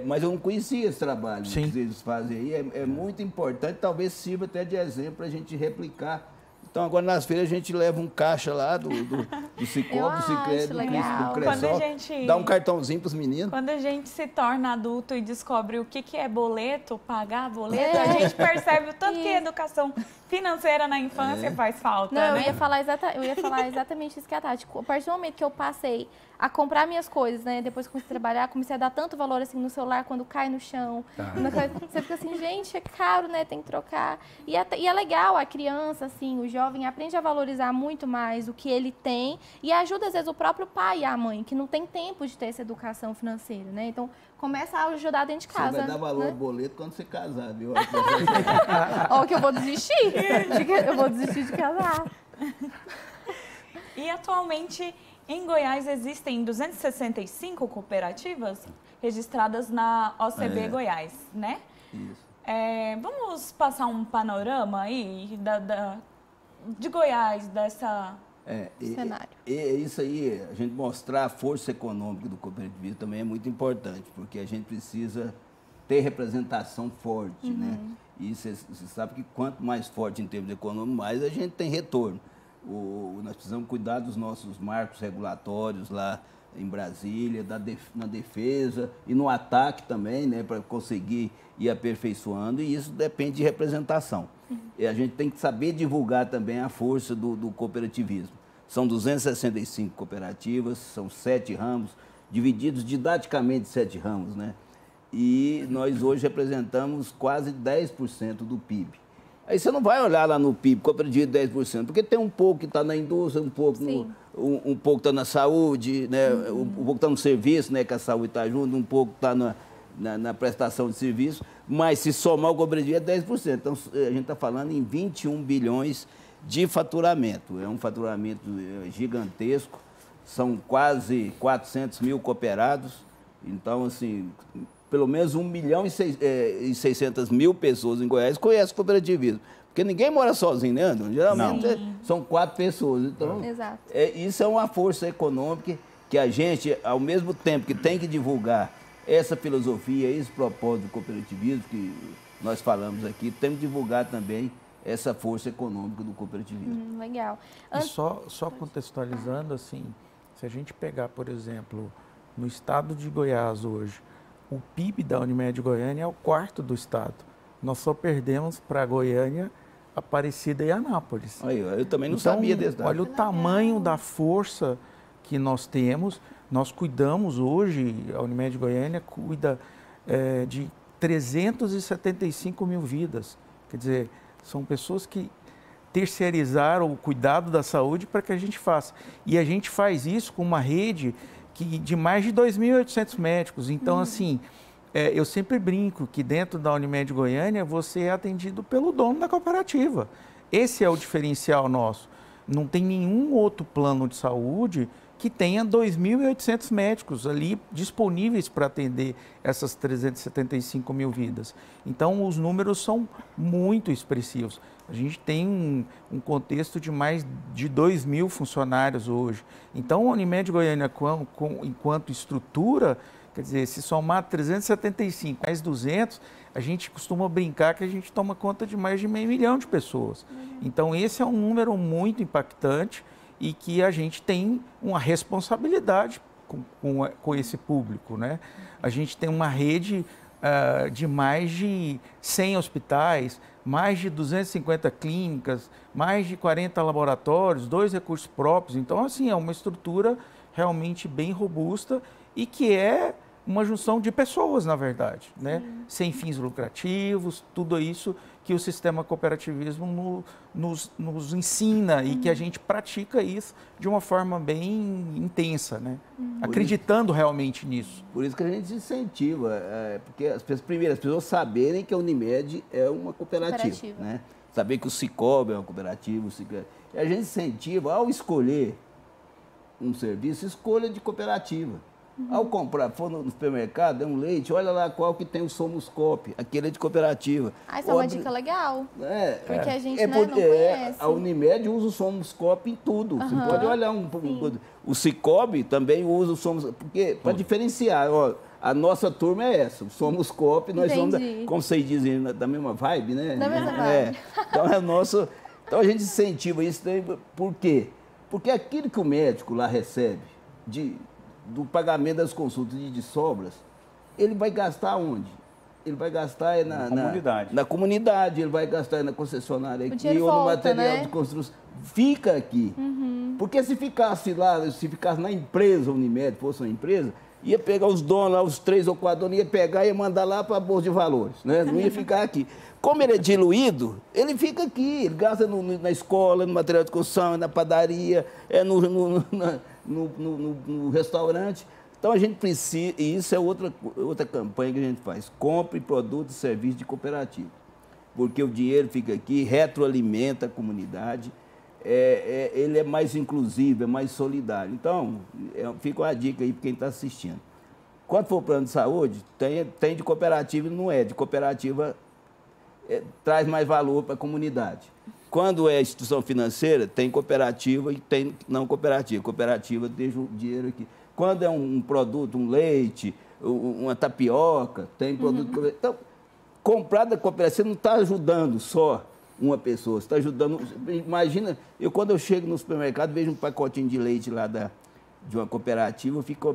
mas eu não conhecia esse trabalho que eles fazem aí. É muito importante, talvez sirva até de exemplo para a gente replicar. Então, agora nas feiras a gente leva um caixa lá do Cicobi, do Sicredi, do Cressol, dá um cartãozinho para os meninos. Quando a gente se torna adulto e descobre o que é boleto, pagar boleto, a gente percebe o tanto que a educação financeira na infância faz falta. Não, né? eu ia falar exatamente isso que a Tati. A partir do momento que eu passei a comprar minhas coisas, né? Depois que comecei a trabalhar, comecei a dar tanto valor assim no celular quando cai no chão. Você fica assim, gente, é caro, né? Tem que trocar. E é legal a criança, assim, o jovem aprende a valorizar muito mais o que ele tem e ajuda, às vezes, o próprio pai e a mãe, que não tem tempo de ter essa educação financeira, né? Então, começa a ajudar dentro de casa. Você vai dar valor ao boleto quando você casar, viu? Ó, que eu vou desistir. Eu vou desistir de casar. E atualmente, em Goiás, existem 265 cooperativas registradas na OCB Goiás, né? Isso. Vamos passar um panorama aí de Goiás, dessa... cenário. Isso aí, a gente mostrar a força econômica do cooperativismo também é muito importante, porque a gente precisa ter representação forte, né? E você sabe que quanto mais forte em termos econômicos, mais a gente tem retorno. Nós precisamos cuidar dos nossos marcos regulatórios lá em Brasília, na defesa e no ataque também, né, para conseguir ir aperfeiçoando, e isso depende de representação. E a gente tem que saber divulgar também a força do cooperativismo. São 265 cooperativas, são 7 ramos, divididos didaticamente em 7 ramos, né? E nós hoje representamos quase 10% do PIB. Aí você não vai olhar lá no PIB, cooperativo de 10%, porque tem um pouco que está na indústria, um pouco um pouco está na saúde, né? Um pouco está no serviço, né? Que a saúde está junto, um pouco está na prestação de serviço, mas se somar o cooperativo é 10%. Então, a gente está falando em 21 bilhões de faturamento. É um faturamento gigantesco, são quase 400 mil cooperados. Então, assim, pelo menos 1 milhão e 600 mil pessoas em Goiás conhecem o cooperativismo. Porque ninguém mora sozinho, né, André? Geralmente são 4 pessoas. Então, isso é uma força econômica que a gente, ao mesmo tempo que tem que divulgar essa filosofia, esse propósito do cooperativismo que nós falamos aqui, temos que divulgar também essa força econômica do cooperativismo. Legal. E só contextualizando, assim, se a gente pegar, por exemplo, no estado de Goiás hoje, o PIB da Unimed Goiânia é o 4º do estado. Nós só perdemos para Goiânia, Aparecida e Anápolis. Aí, eu também não sabia desse dado. Olha o tamanho da força que nós temos. Nós cuidamos hoje, a Unimed Goiânia cuida de 375 mil vidas. Quer dizer, são pessoas que terceirizaram o cuidado da saúde para que a gente faça. E a gente faz isso com uma rede de mais de 2.800 médicos. Então, assim, eu sempre brinco que dentro da Unimed Goiânia você é atendido pelo dono da cooperativa. Esse é o diferencial nosso. Não tem nenhum outro plano de saúde que tenha 2.800 médicos ali disponíveis para atender essas 375 mil vidas. Então, os números são muito expressivos. A gente tem um contexto de mais de 2.000 funcionários hoje. Então, a Unimed Goiânia, enquanto estrutura, quer dizer, se somar 375 mais 200, a gente costuma brincar que a gente toma conta de mais de 500 mil de pessoas. Então, esse é um número muito impactante e que a gente tem uma responsabilidade com esse público, né? A gente tem uma rede de mais de 100 hospitais, mais de 250 clínicas, mais de 40 laboratórios, 2 recursos próprios. Então, assim, é uma estrutura realmente bem robusta e que é uma junção de pessoas, na verdade, né? Sem fins lucrativos, tudo isso que o sistema cooperativismo nos ensina e que a gente pratica isso de uma forma bem intensa, né? Acreditando realmente nisso. Por isso que a gente incentiva, porque as pessoas saberem que a Unimed é uma cooperativa. Né? Saber que o Cicobi é uma cooperativa. A gente incentiva, ao escolher um serviço, escolha de cooperativa. Ao comprar, for no supermercado, é um leite, olha lá qual que tem o Somuscope, aquele é de cooperativa. Isso é uma dica legal, porque a gente não conhece. A Unimed usa o Somuscope em tudo. Você pode olhar o Cicobi também usa o Somuscope, porque para diferenciar, ó, a nossa turma é essa, o Somuscope, nós somos, como vocês dizem, da mesma vibe, né? Da mesma vibe. Então é nosso. Então a gente incentiva isso, por quê? Porque aquilo que o médico lá recebe do pagamento das consultas de sobras, ele vai gastar onde? Ele vai gastar na comunidade. Na comunidade, ele vai gastar na concessionária aqui, ou no volta, material de construção. Fica aqui. Porque se ficasse lá, se ficasse na empresa Unimed, fosse uma empresa, ia pegar os donos lá, os 3 ou 4 donos, ia pegar e ia mandar lá para a Bolsa de Valores, né? Não ia ficar aqui. Como ele é diluído, ele fica aqui, ele gasta na escola, no material de construção, na padaria, no restaurante. Então a gente precisa, e isso é outra campanha que a gente faz, compre produtos e serviços de cooperativa, porque o dinheiro fica aqui, retroalimenta a comunidade, ele é mais inclusivo, é mais solidário. Então, fica uma dica aí para quem está assistindo. Quando for plano de saúde, tem de cooperativa e não é, de cooperativa traz mais valor para a comunidade. Quando é instituição financeira, tem cooperativa e tem não cooperativa. Cooperativa deixa o dinheiro aqui. Quando é um produto, um leite, uma tapioca, tem produto... Então, comprar da cooperativa, você não está ajudando só uma pessoa, você está ajudando... Imagina, quando eu chego no supermercado, vejo um pacotinho de leite lá de uma cooperativa, eu fico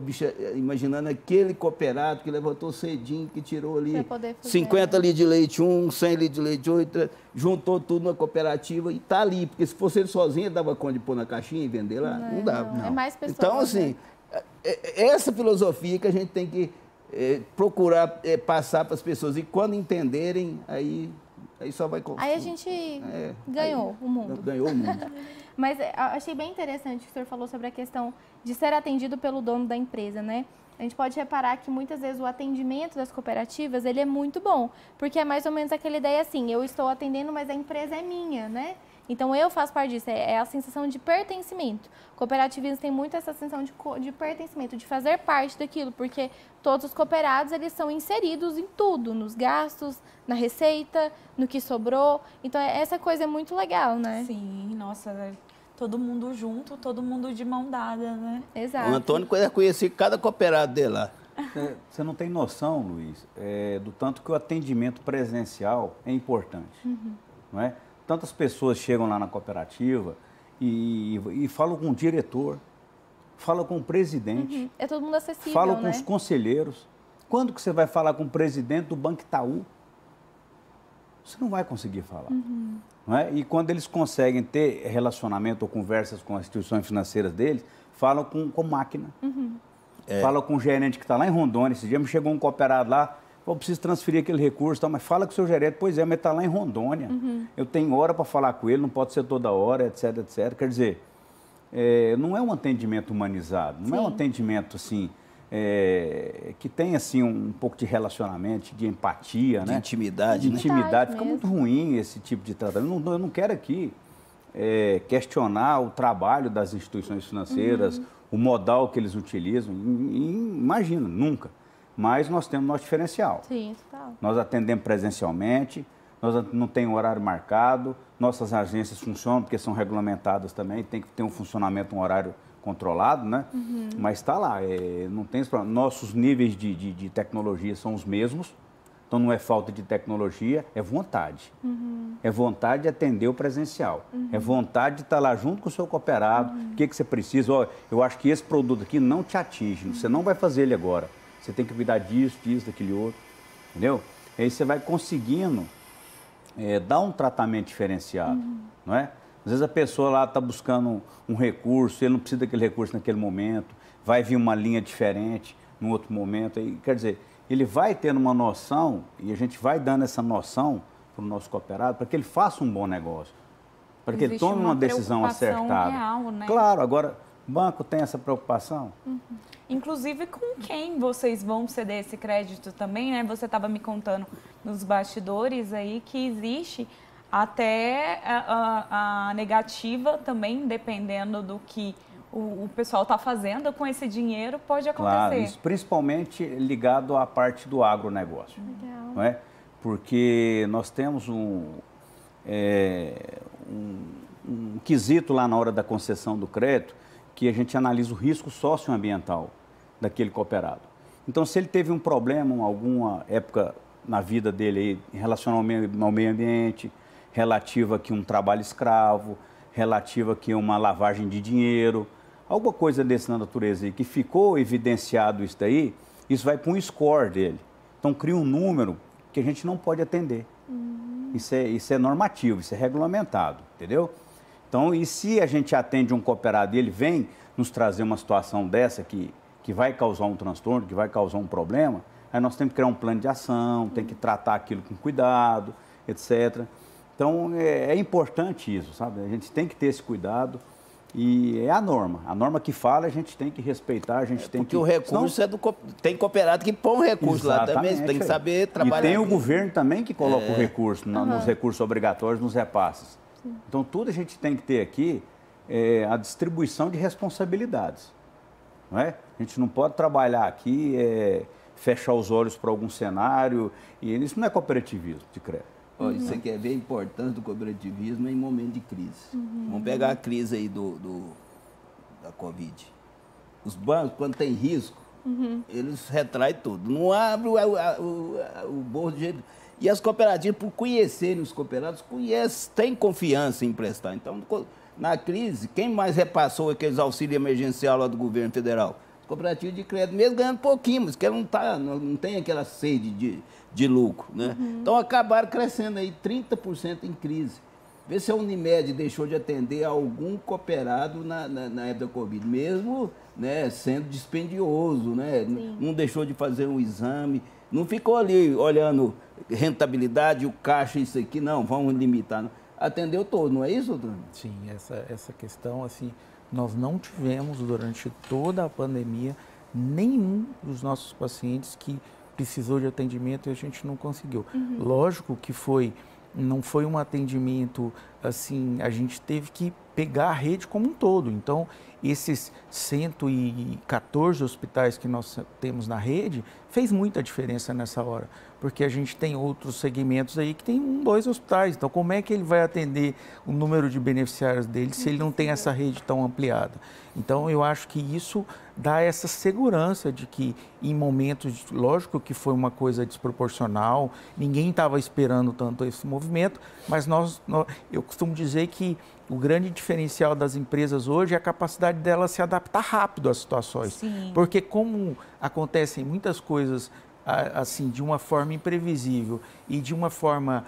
imaginando aquele cooperado que levantou cedinho, que tirou ali 50 litros de leite, 100 litros de leite, 8, juntou tudo na cooperativa e está ali, porque se fosse ele sozinho, ele dava conta de pôr na caixinha e vender lá? Não dava. Não. É mais pessoas. Então, assim, essa filosofia que a gente tem que procurar passar para as pessoas, e quando entenderem, aí só vai... Aí a gente ganhou o mundo. Ganhou o mundo. Mas achei bem interessante o que o senhor falou sobre a questão de ser atendido pelo dono da empresa, né? A gente pode reparar que muitas vezes o atendimento das cooperativas, ele é muito bom, porque é mais ou menos aquela ideia assim, eu estou atendendo, mas a empresa é minha, né? Então, eu faço parte disso, é a sensação de pertencimento. Cooperativismo tem muito essa sensação de pertencimento, de fazer parte daquilo, porque todos os cooperados, eles são inseridos em tudo, nos gastos, na receita, no que sobrou. Então, essa coisa é muito legal, né? Sim, nossa, todo mundo junto, todo mundo de mão dada, né? Exato. O Antônio conhecia cada cooperado dele lá. Você não tem noção, Luiz, do tanto que o atendimento presencial é importante, não é? Tantas pessoas chegam lá na cooperativa e falam com o diretor, falam com o presidente. É todo mundo acessível, falam com né? os conselheiros. Quando que você vai falar com o presidente do Banco Itaú? Você não vai conseguir falar. Não é? E quando eles conseguem ter relacionamento ou conversas com as instituições financeiras deles, falam com máquina. Falam com o gerente que está lá em Rondônia. Esse dia me chegou um cooperado lá, eu preciso transferir aquele recurso, mas fala com o seu gerente. Pois é, mas está lá em Rondônia. Eu tenho hora para falar com ele, não pode ser toda hora, etc, etc. Quer dizer, não é um atendimento humanizado, não é um atendimento assim, que tem assim um pouco de relacionamento, de empatia, de né? intimidade. De intimidade. Mesmo. Fica muito ruim esse tipo de tratamento. Eu não quero aqui questionar o trabalho das instituições financeiras, o modal que eles utilizam. Imagina, nunca. Mas nós temos nosso diferencial. Sim, tá. Nós atendemos presencialmente, nós não tem horário marcado, nossas agências funcionam porque são regulamentadas também, tem que ter um funcionamento, um horário controlado, né? Mas está lá, não tem esse problema. Nossos níveis de tecnologia são os mesmos, então não é falta de tecnologia, é vontade. É vontade de atender o presencial, é vontade de estar lá junto com o seu cooperado, o que você precisa. Ó, eu acho que esse produto aqui não te atinge, você não vai fazer ele agora, você tem que cuidar disso, daquele outro, entendeu? E aí você vai conseguindo dar um tratamento diferenciado, não é? Às vezes a pessoa lá está buscando um recurso, ele não precisa daquele recurso naquele momento, vai vir uma linha diferente num outro momento. Aí, quer dizer, ele vai tendo uma noção e a gente vai dando essa noção para o nosso cooperado para que ele faça um bom negócio, para que ele tome uma decisão acertada. Real, né? Claro, agora, o banco tem essa preocupação? Inclusive, com quem vocês vão ceder esse crédito também, né? Você estava me contando nos bastidores aí que existe até a negativa também, dependendo do que o pessoal está fazendo com esse dinheiro, pode acontecer. Claro, isso principalmente ligado à parte do agronegócio. Legal. Não é? Porque nós temos um quesito lá na hora da concessão do crédito que a gente analisa o risco socioambiental daquele cooperado. Então, se ele teve um problema, alguma época na vida dele aí, em relação ao meio ambiente, relativa aqui a um trabalho escravo, relativa aqui a uma lavagem de dinheiro, alguma coisa dessa natureza aí, que ficou evidenciado isso daí, isso vai para um score dele. Então, cria um número que a gente não pode atender. Isso é normativo, isso é regulamentado, entendeu? Então, e se a gente atende um cooperado e ele vem nos trazer uma situação dessa que vai causar um transtorno, que vai causar um problema, aí nós temos que criar um plano de ação, tem que tratar aquilo com cuidado, etc. Então, é importante isso, sabe? A gente tem que ter esse cuidado e é a norma que fala, a gente tem que respeitar, a gente tem que... Porque o recurso tem cooperado que põe um recurso lá também, você tem que saber trabalhar. E tem o governo também que coloca o recurso nos recursos obrigatórios, nos repasses. Então, tudo a gente tem que ter aqui a distribuição de responsabilidades, não é? A gente não pode trabalhar aqui, fechar os olhos para algum cenário, e isso não é cooperativismo de crédito. Você quer ver a importância do cooperativismo em momento de crise. Vamos pegar a crise aí da Covid. Os bancos, quando tem risco, eles retraem tudo. Não abrem o bolso de jeito... E as cooperativas, por conhecerem os cooperados, têm confiança em emprestar. Então, na crise, quem mais repassou aqueles auxílios emergencial lá do governo federal? As cooperativas de crédito, mesmo ganhando pouquinho, mas que não tem aquela sede de lucro, né? Então, acabaram crescendo aí 30% em crise. Vê se a Unimed deixou de atender algum cooperado na época da Covid, mesmo, né, sendo dispendioso, né? Não deixou de fazer um exame, não ficou ali olhando rentabilidade, o caixa, isso aqui, não, vamos limitar. Não. Atendeu todo, não é isso, doutor? Sim, essa questão, assim, nós não tivemos durante toda a pandemia nenhum dos nossos pacientes que precisou de atendimento e a gente não conseguiu. Lógico que não foi um atendimento, assim, a gente teve que pegar a rede como um todo. Então, esses 114 hospitais que nós temos na rede fez muita diferença nessa hora, porque a gente tem outros segmentos aí que tem 1, 2 hospitais. Então, como é que ele vai atender o número de beneficiários dele se ele não tem essa rede tão ampliada? Então, eu acho que isso dá essa segurança de que em momentos, lógico que foi uma coisa desproporcional, ninguém estava esperando tanto esse movimento, mas eu costumo dizer que o grande diferencial das empresas hoje é a capacidade delas se adaptar rápido às situações. Sim. Porque como acontecem muitas coisas assim de uma forma imprevisível e de uma forma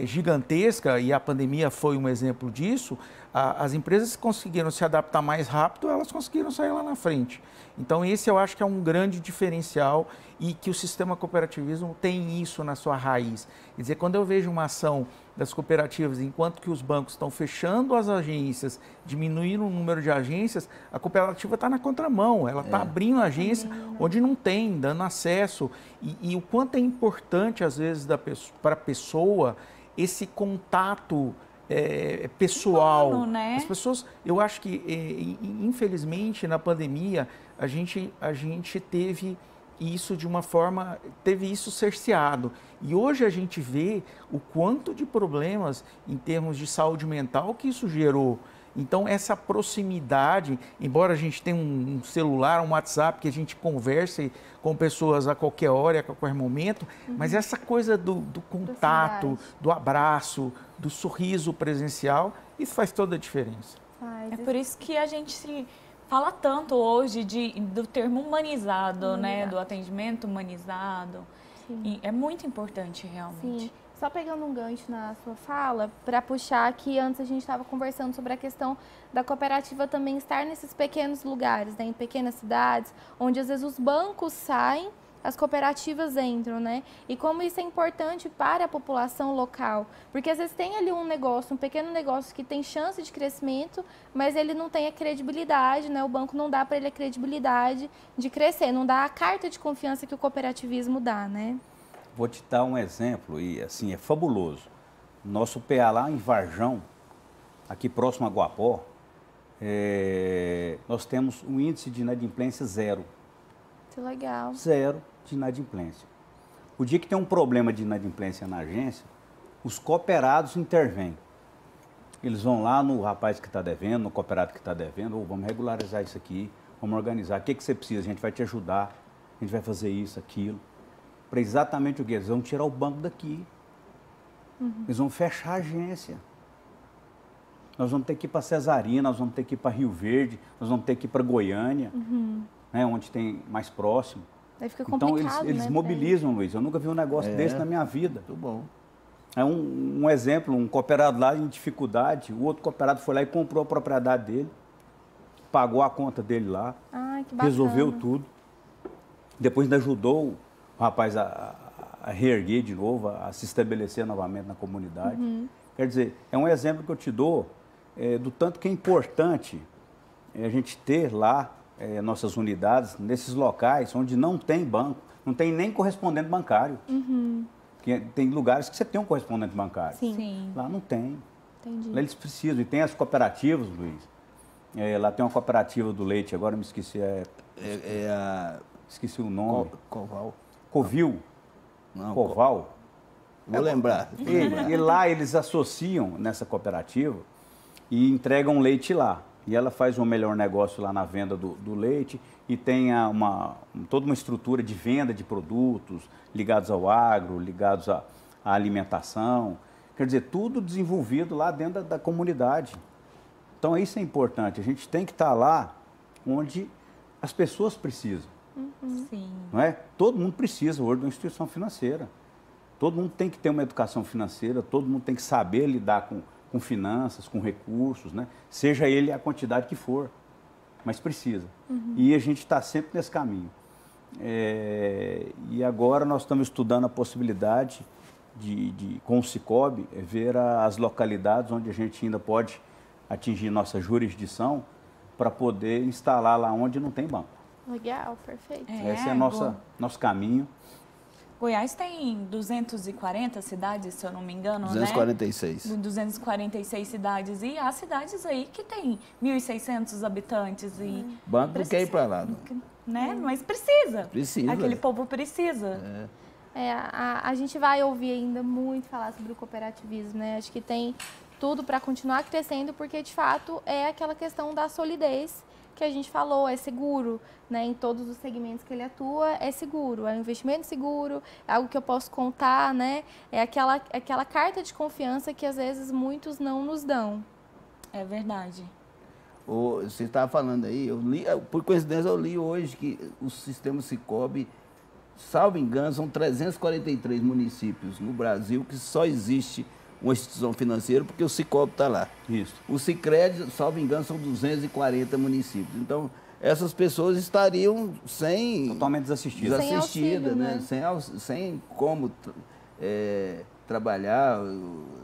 gigantesca, e a pandemia foi um exemplo disso, as empresas conseguiram se adaptar mais rápido, elas conseguiram sair lá na frente. Então esse eu acho que é um grande diferencial e que o sistema cooperativismo tem isso na sua raiz. Quer dizer, quando eu vejo uma ação das cooperativas, enquanto que os bancos estão fechando as agências, diminuindo o número de agências, a cooperativa está na contramão, ela está abrindo agência onde não tem, dando acesso. E o quanto é importante, às vezes, para a pessoa esse contato pessoal. Humano, né? As pessoas, eu acho que, infelizmente, na pandemia, a gente teve isso de uma forma, teve isso cerceado. E hoje a gente vê o quanto de problemas em termos de saúde mental que isso gerou. Então, essa proximidade, embora a gente tenha um celular, um WhatsApp, que a gente converse com pessoas a qualquer hora, a qualquer momento, mas essa coisa do contato, do abraço, do sorriso presencial, isso faz toda a diferença. É por isso que a gente fala tanto hoje do termo humanizado, né? Do atendimento humanizado. E é muito importante, realmente. Sim. Só pegando um gancho na sua fala, para puxar que antes a gente estava conversando sobre a questão da cooperativa também estar nesses pequenos lugares, né, em pequenas cidades, onde às vezes os bancos saem, as cooperativas entram, né? E como isso é importante para a população local, porque às vezes tem ali um negócio, um pequeno negócio que tem chance de crescimento, mas ele não tem a credibilidade, né? O banco não dá para ele a credibilidade de crescer, não dá a carta de confiança que o cooperativismo dá, né? Vou te dar um exemplo, e assim, é fabuloso. Nosso PA lá em Varjão, aqui próximo a Guapó, nós temos um índice de inadimplência 0. Que legal. 0 de inadimplência. O dia que tem um problema de inadimplência na agência, os cooperados intervêm. Eles vão lá no rapaz que está devendo, no cooperado que está devendo, vamos regularizar isso aqui, vamos organizar. O que você precisa? A gente vai te ajudar, a gente vai fazer isso, aquilo. Para exatamente o quê? Eles vão tirar o banco daqui. Eles vão fechar a agência. Nós vamos ter que ir para Cesarina, nós vamos ter que ir para Rio Verde, nós vamos ter que ir para Goiânia, né, onde tem mais próximo. Aí fica complicado, então eles mobilizam, Luiz. Eu nunca vi um negócio desse na minha vida. Muito bom. É um exemplo, um cooperado lá em dificuldade, o outro cooperado foi lá e comprou a propriedade dele, pagou a conta dele lá, que bacana. resolveu tudo. Depois ainda ajudou o rapaz a reerguer de novo, a se estabelecer novamente na comunidade. Quer dizer, é um exemplo que eu te dou do tanto que é importante a gente ter lá nossas unidades nesses locais onde não tem banco, não tem nem correspondente bancário. Tem lugares que você tem um correspondente bancário. Sim. Lá não tem. Entendi. Lá eles precisam. E tem as cooperativas, Luiz. Lá tem uma cooperativa do leite, agora eu me esqueci. Esqueci o nome. Coval. Covil. Não, Coval. Vou lembrar. E lá eles associam nessa cooperativa e entregam leite lá. E ela faz um melhor negócio lá na venda do leite e tem toda uma estrutura de venda de produtos ligados ao agro, ligados à alimentação. Quer dizer, tudo desenvolvido lá dentro da comunidade. Então isso é importante. A gente tem que estar lá onde as pessoas precisam. Sim. Não é? Todo mundo precisa hoje de uma instituição financeira. Todo mundo tem que ter uma educação financeira, todo mundo tem que saber lidar com finanças, com recursos, né? Seja ele a quantidade que for, mas precisa. E a gente está sempre nesse caminho. E agora nós estamos estudando a possibilidade com o Sicob, ver as localidades onde a gente ainda pode atingir nossa jurisdição para poder instalar lá onde não tem banco. Legal, perfeito. Esse é nosso caminho. Goiás tem 240 cidades, se eu não me engano, 246. né? 246 cidades. E há cidades aí que tem 1.600 habitantes. E banco não quer ir para lá. Né? Mas precisa. Precisa. Aquele povo precisa. A gente vai ouvir ainda muito falar sobre o cooperativismo, né? Acho que tem tudo para continuar crescendo, porque de fato é aquela questão da solidez que a gente falou, é seguro, né? Em todos os segmentos que ele atua, é seguro, é um investimento seguro, é algo que eu posso contar, né? É aquela carta de confiança que às vezes muitos não nos dão. É verdade. Você estava falando aí, eu li, por coincidência eu li hoje que o sistema Sicob, salvo engano, são 343 municípios no Brasil que só existe uma instituição financeira porque o Sicob está lá. Isso. O Sicredi, salvo engano, são 240 municípios. Então, essas pessoas estariam totalmente desassistidas. Sem auxílio, né? né? Sem como trabalhar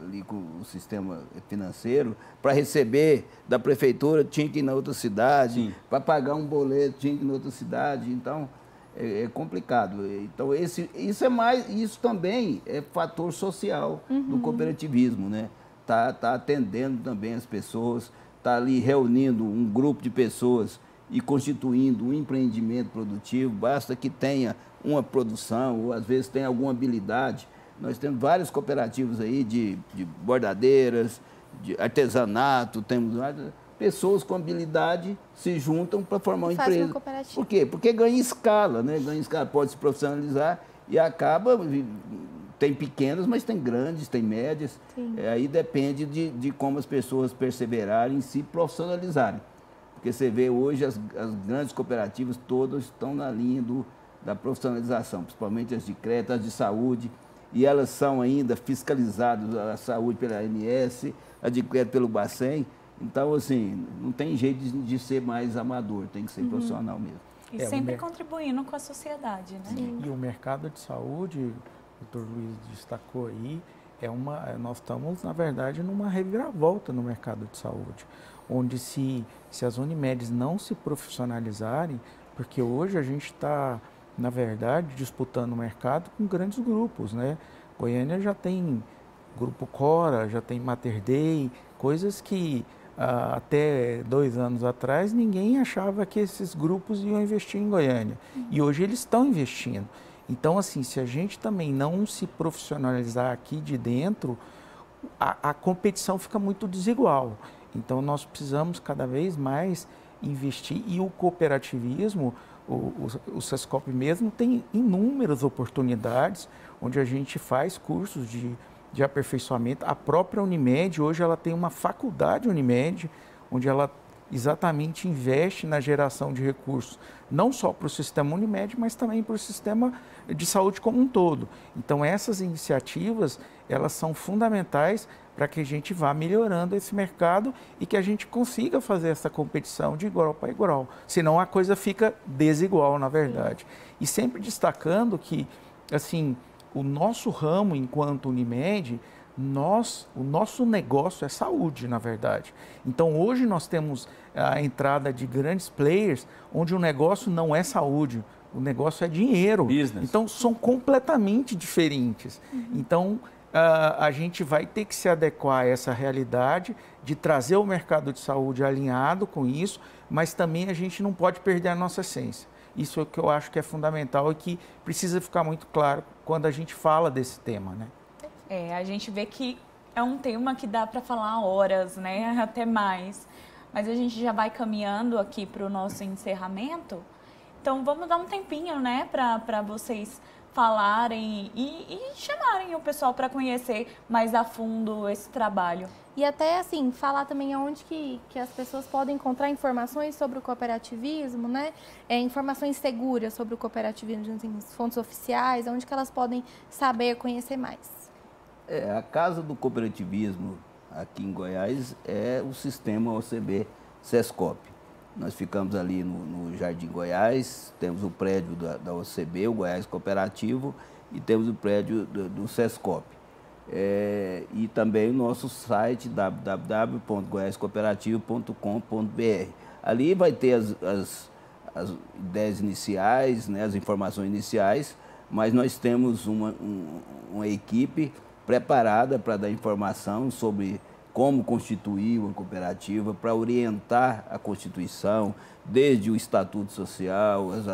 ali com o sistema financeiro. Para receber da prefeitura, tinha que ir na outra cidade. Para pagar um boleto, tinha que ir na outra cidade. Então, é complicado. Então, isso também é fator social do cooperativismo, né? tá atendendo também as pessoas, está ali reunindo um grupo de pessoas e constituindo um empreendimento produtivo. Basta que tenha uma produção ou às vezes tenha alguma habilidade. Nós temos vários cooperativos aí de bordadeiras, de artesanato, temos pessoas com habilidade se juntam para formar uma empresa. Por quê? Porque ganha escala, né? Ganha escala, pode se profissionalizar e acaba, tem pequenas, mas tem grandes, tem médias. Aí depende de como as pessoas perseverarem e se profissionalizarem. Porque você vê hoje as grandes cooperativas todas estão na linha da profissionalização, principalmente as de crédito, as de saúde, e elas são ainda fiscalizadas, a saúde pela ANS, a de crédito pelo Bacen. Então, assim, não tem jeito de ser mais amador, tem que ser profissional mesmo. E sempre contribuindo com a sociedade, né? Sim. E o mercado de saúde, o doutor Luiz destacou aí, nós estamos, na verdade, numa reviravolta no mercado de saúde, onde se as Unimedes não se profissionalizarem, porque hoje a gente está, na verdade, disputando o mercado com grandes grupos, né? Goiânia já tem Grupo Cora, já tem Mater Dei, coisas que até 2 anos atrás ninguém achava que esses grupos iam investir em Goiânia. E hoje eles estão investindo. Então, assim, se a gente também não se profissionalizar aqui de dentro, a competição fica muito desigual. Então, nós precisamos cada vez mais investir. E o cooperativismo, o Sescop mesmo, tem inúmeras oportunidades onde a gente faz cursos de aperfeiçoamento. A própria Unimed, hoje, ela tem uma faculdade Unimed, onde ela exatamente investe na geração de recursos, não só para o sistema Unimed, mas também para o sistema de saúde como um todo. Então, essas iniciativas, elas são fundamentais para que a gente vá melhorando esse mercado e que a gente consiga fazer essa competição de igual para igual. Senão, a coisa fica desigual, na verdade. E sempre destacando que, assim, o nosso ramo, enquanto Unimed, o nosso negócio é saúde, na verdade. Então, hoje nós temos a entrada de grandes players, onde o negócio não é saúde, o negócio é dinheiro. Business. Então, são completamente diferentes. Então, a gente vai ter que se adequar a essa realidade de trazer o mercado de saúde alinhado com isso, mas também a gente não pode perder a nossa essência. Isso é o que eu acho que é fundamental e que precisa ficar muito claro quando a gente fala desse tema, né? A gente vê que é um tema que dá para falar horas, né? Até mais. Mas a gente já vai caminhando aqui para o nosso encerramento. Então, vamos dar um tempinho, né? Para vocês falarem e chamarem o pessoal para conhecer mais a fundo esse trabalho. E até, assim, falar também aonde que as pessoas podem encontrar informações sobre o cooperativismo, né? Informações seguras sobre o cooperativismo, assim, fontes oficiais, onde que elas podem saber, conhecer mais. A Casa do Cooperativismo aqui em Goiás é o sistema OCB Sescop. Nós ficamos ali no Jardim Goiás, temos o prédio da OCB, o Goiás Cooperativo, e temos o prédio do Sescop. E também o nosso site www.goiascooperativo.com.br. Ali vai ter as ideias iniciais, né, as informações iniciais, mas nós temos uma equipe preparada para dar informação sobre como constituir uma cooperativa, para orientar a Constituição, desde o Estatuto Social, as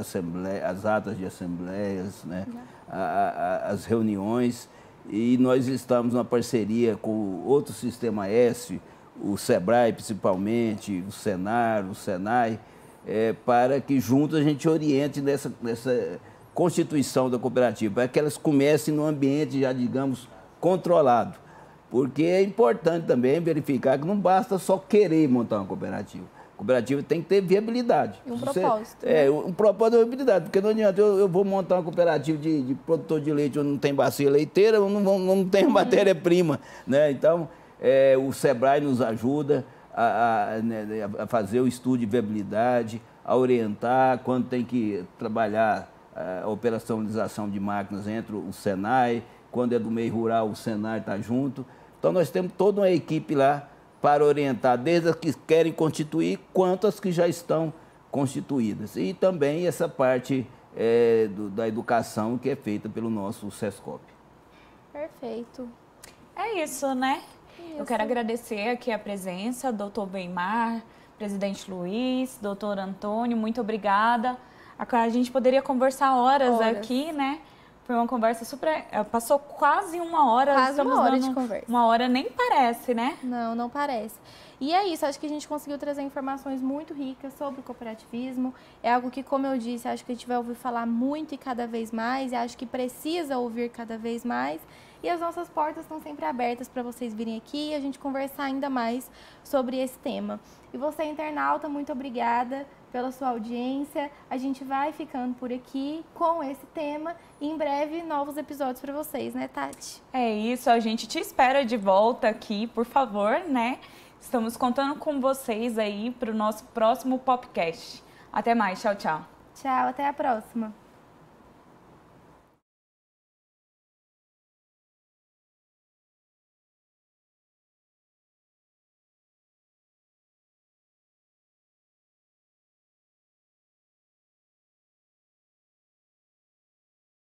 atas de assembleias, né, as reuniões. E nós estamos numa parceria com outro Sistema S, o SEBRAE principalmente, o Senar, o Senai, para que juntos a gente oriente nessa constituição da cooperativa, para que elas comecem num ambiente já, digamos, controlado. Porque é importante também verificar que não basta só querer montar uma cooperativa. A cooperativa tem que ter viabilidade. E um propósito. Um propósito de viabilidade, porque não adianta eu vou montar uma cooperativa de produtor de leite onde não tem bacia leiteira, não tem matéria-prima, né? Então, o SEBRAE nos ajuda a fazer o estudo de viabilidade, a orientar quando tem que trabalhar a operacionalização de máquinas entre o Senai, quando é do meio rural, o Senai está junto. Então, nós temos toda uma equipe lá para orientar, desde as que querem constituir, quanto as que já estão constituídas. E também essa parte da educação que é feita pelo nosso Sescop. Perfeito. É isso, né? Eu quero agradecer aqui a presença, doutor Weimar, presidente Luiz, doutor Antônio, muito obrigada. A gente poderia conversar horas aqui, né? Foi uma conversa super... Passou quase uma hora. Quase uma hora de conversa. Uma hora nem parece, né? Não, não parece. E é isso, acho que a gente conseguiu trazer informações muito ricas sobre o cooperativismo. É algo que, como eu disse, acho que a gente vai ouvir falar muito e cada vez mais. E acho que precisa ouvir cada vez mais. E as nossas portas estão sempre abertas para vocês virem aqui e a gente conversar ainda mais sobre esse tema. E você, internauta, muito obrigada pela sua audiência. A gente vai ficando por aqui com esse tema e em breve novos episódios para vocês, né, Tati? É isso, a gente te espera de volta aqui, por favor, né? Estamos contando com vocês aí para o nosso próximo podcast. Até mais, tchau, tchau. Tchau, até a próxima.